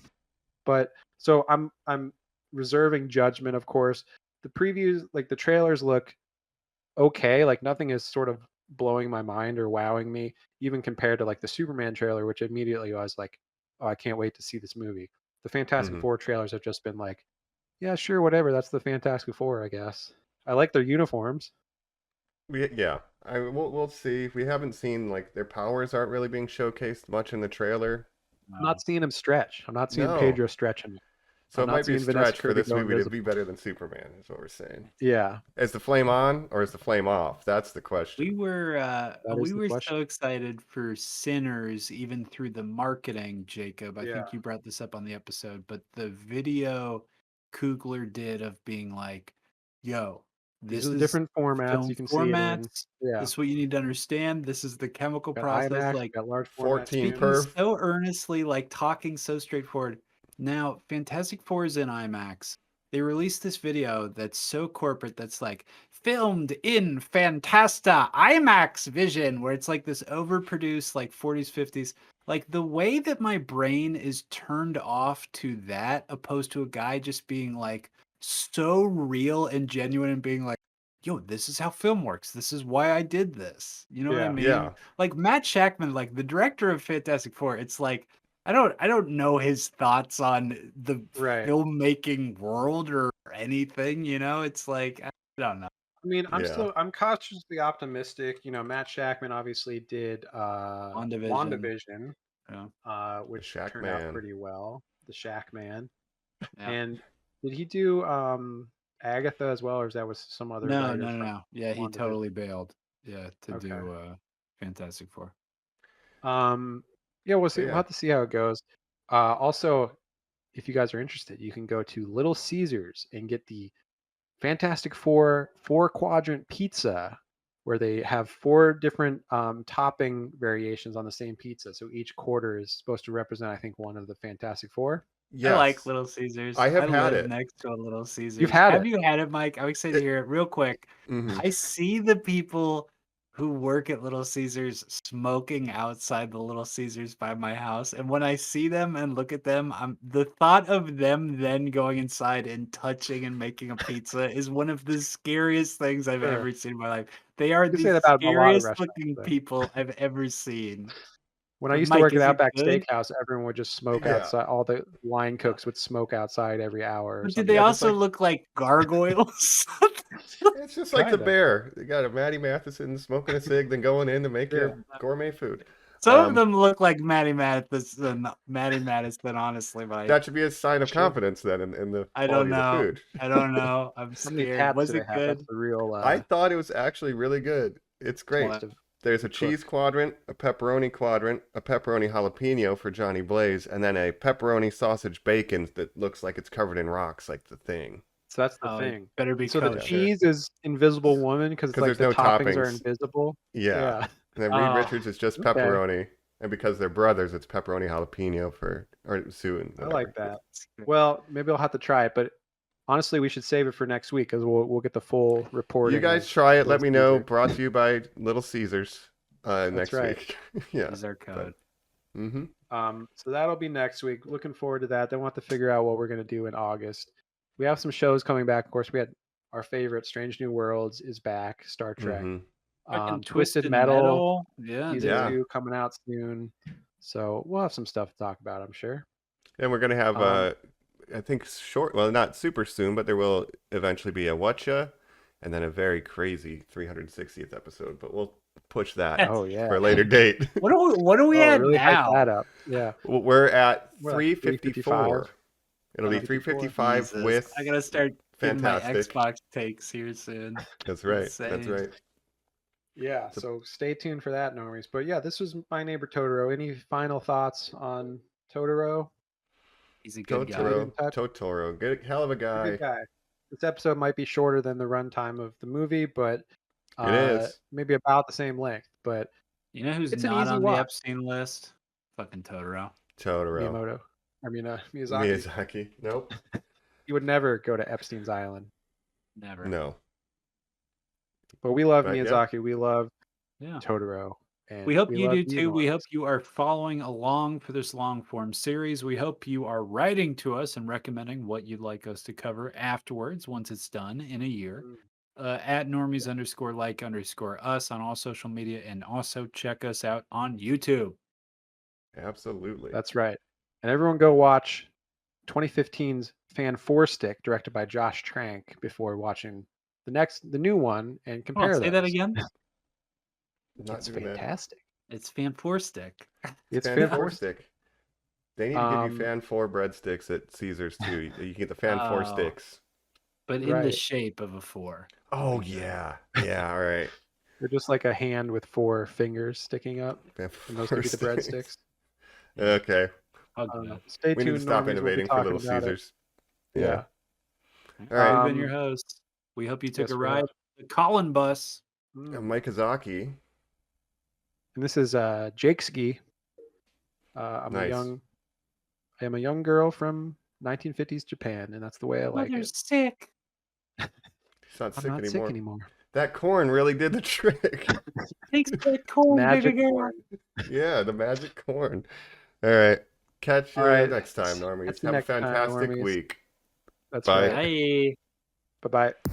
But so I'm reserving judgment, of course. The previews, like the trailers, look okay. Like nothing is sort of blowing my mind or wowing me, even compared to like the Superman trailer, which immediately I was like, oh, I can't wait to see this movie. The Fantastic Mhm. Four trailers have just been like, yeah, sure, whatever. That's the Fantastic Four, I guess. I like their uniforms. Yeah. We'll see. We haven't seen like their powers aren't really being showcased much in the trailer. I'm not seeing him stretch. I'm not seeing No. Pedro stretching. So I'm it not might be a seeing Vanessa stretch for Kirby this go movie to invisible. be better than Superman, is what we're saying. Yeah, Is the flame on or is the flame off? That's the question. that is We the were question. so excited for Sinners even through the marketing, Jacob. I Yeah. think you brought this up on the episode, but the video Kugler did of being like, "Yo, These are this the is different formats film you can see it in. formats. Yeah. This is what you need to understand. This is the chemical Got process." IMAX, Like got large format 14 screens. speaking perf. so earnestly, like talking so straightforward. Now, Fantastic Four is in IMAX. They released this video that's so corporate that's like filmed in Fantasta IMAX vision, where it's like this overproduced, like 40s, 50s. Like the way that my brain is turned off to that, opposed to a guy just being like so real and genuine and being like, yo, this is how film works. This is why I did this. You know what I Yeah. mean? Yeah. Like Matt Shackman, like the director of Fantastic Four, it's like I don't know his thoughts on the Right. filmmaking world or anything, you know? It's like I don't know. I mean, Yeah. I'm cautiously optimistic. Matt Shackman obviously did WandaVision. WandaVision, Yeah. The which Shack turned out Man. pretty well. The Shackman. Yeah. And did he do Agatha as well, or is that was some other No, writer no, no, from no. Yeah, he WandaVision? totally bailed. Yeah, to Okay. do Fantastic Four. Yeah, we'll But see. We'll yeah. have to see how it goes. Also, if you guys are interested, you can go to Little Caesars and get the Fantastic Four 4-quadrant pizza, where they have 4 different topping variations on the same pizza. So each quarter is supposed to represent, I think, one of the Fantastic Four. I like Yes. Little I Caesars. I have had live it. next to a Little You've Caesars. had Have it. you had it, Mike? I'm excited to It hear it. Real quick, mhm. I see the people who work at Little Caesars smoking outside the Little Caesars by my house. And when I see them and look at them, the thought of them then going inside and touching and making a pizza is one of the scariest things I've Sure. ever seen in my life. They are You can the say that about a lot of scariest restaurants, looking though. people I've ever seen. When I But used to Mike, work at is it Outback good? Steakhouse, everyone would just smoke Yeah. outside. All the line cooks would smoke outside every hour or But did they something. Yeah, just also like look like gargoyles? it's just like the Kinda. bear. You got a Maddie Matheson smoking a cig, then going in to make Yeah. your gourmet food. Some of them look like Maddie Madison, honestly, Mike. That should be a sign of Sure. confidence then in the I don't quality of the know. food. I don't know. I'm How many scared. cats Was do they it have? That's good? the real I thought it was actually really good. It's great. What? of There's a cook. cheese quadrant, a pepperoni quadrant, a pepperoni jalapeno for Johnny Blaze, and then a pepperoni sausage bacon that looks like it's covered in rocks, like the thing. So that's the Oh, it thing. better be So the kosher. cheese is Invisible Woman because 'Cause like there's the no toppings are toppings. invisible. Yeah. And then Reed Oh, Richards is just okay. pepperoni. And because they're brothers, it's pepperoni jalapeno or Sue and I whatever. like that. Well, maybe I'll have to try it, but honestly, we should save it for next week because we'll get the full reporting. You guys of try it. Little Let me know. Caesar. Brought to you by Little Caesars next right. week. Yeah. Use our code. Mm-hmm. So that'll be next week. Looking forward to that. Then we'll have to figure out what we're going to do in August. We have some shows coming back. Of course, we had our favorite Strange New Worlds is back, Star Trek. Mm-hmm. Fucking Twisted Metal Yeah, season Yeah. 2 coming out soon. So we'll have some stuff to talk about, I'm sure. And we're gonna have I think well, not super soon, but there will eventually be a Whatcha and then a very crazy 360th episode. But we'll push that Oh yeah. for a later date. What are we at really hype now? that up. Yeah. We're at We're at 354. It'll be 355 Jesus, with I gotta start getting my Fantastic. Xbox takes here soon. That's right. That's Insane. right. Yeah, so stay tuned for that, Normies. But yeah, this was My Neighbor Totoro. Any final thoughts on Totoro? He's a good guy. Totoro. Good hell of a guy. Good guy. This episode might be shorter than the runtime of the movie, but It is. maybe about the same length. But You know who's It's an not easy on watch. the Epstein list? Fucking Totoro. Totoro. Miyazaki. Miyazaki. Nope. You would never go to Epstein's Island. Never. No. But we love But, yeah. Miyazaki. We love Yeah. Totoro. And We hope you love do too. We Normies. hope you are following along for this long form series. We hope you are writing to us and recommending what you'd like us to cover afterwards once it's done in a year. At normies _like_us on all social media, and also check us out on YouTube. Absolutely. That's right. And everyone go watch 2015's Fan 4 Stick, directed by Josh Trank, before watching the new one and Come on, compare say that those. again. Not It's doing that. fantastic. It's Fan 4 Stick. It's Fan Fan 4 stick. They need to give you Fan 4 breadsticks at Caesars too. You can get the Fan 4 Oh. sticks. But in the Right. shape of a 4. Oh yeah. Yeah, all right. They're just like a hand with 4 fingers sticking up. Fan And those 4 could be the sticks. breadsticks. Okay. Okay. Stay We tuned. need to stop Normies. We'll be innovating for talking Little about it. Caesars. Yeah. All right. We've been your hosts. We hope you took yes, a we ride have. on the Colin bus. Mike Izaki. And this is Jake Ski. Nice. I am a young girl from 1950s Japan, and that's the way I like You're it. sick. He's not I'm sick not anymore. sick anymore. That corn really did the trick. Takes that corn, Magic baby girl. corn. Yeah, the magic corn. All right. Catch you All right. next time, Normies. Catch you Have a next time, fantastic Normies. week. That's Bye. right. Bye. Bye-bye.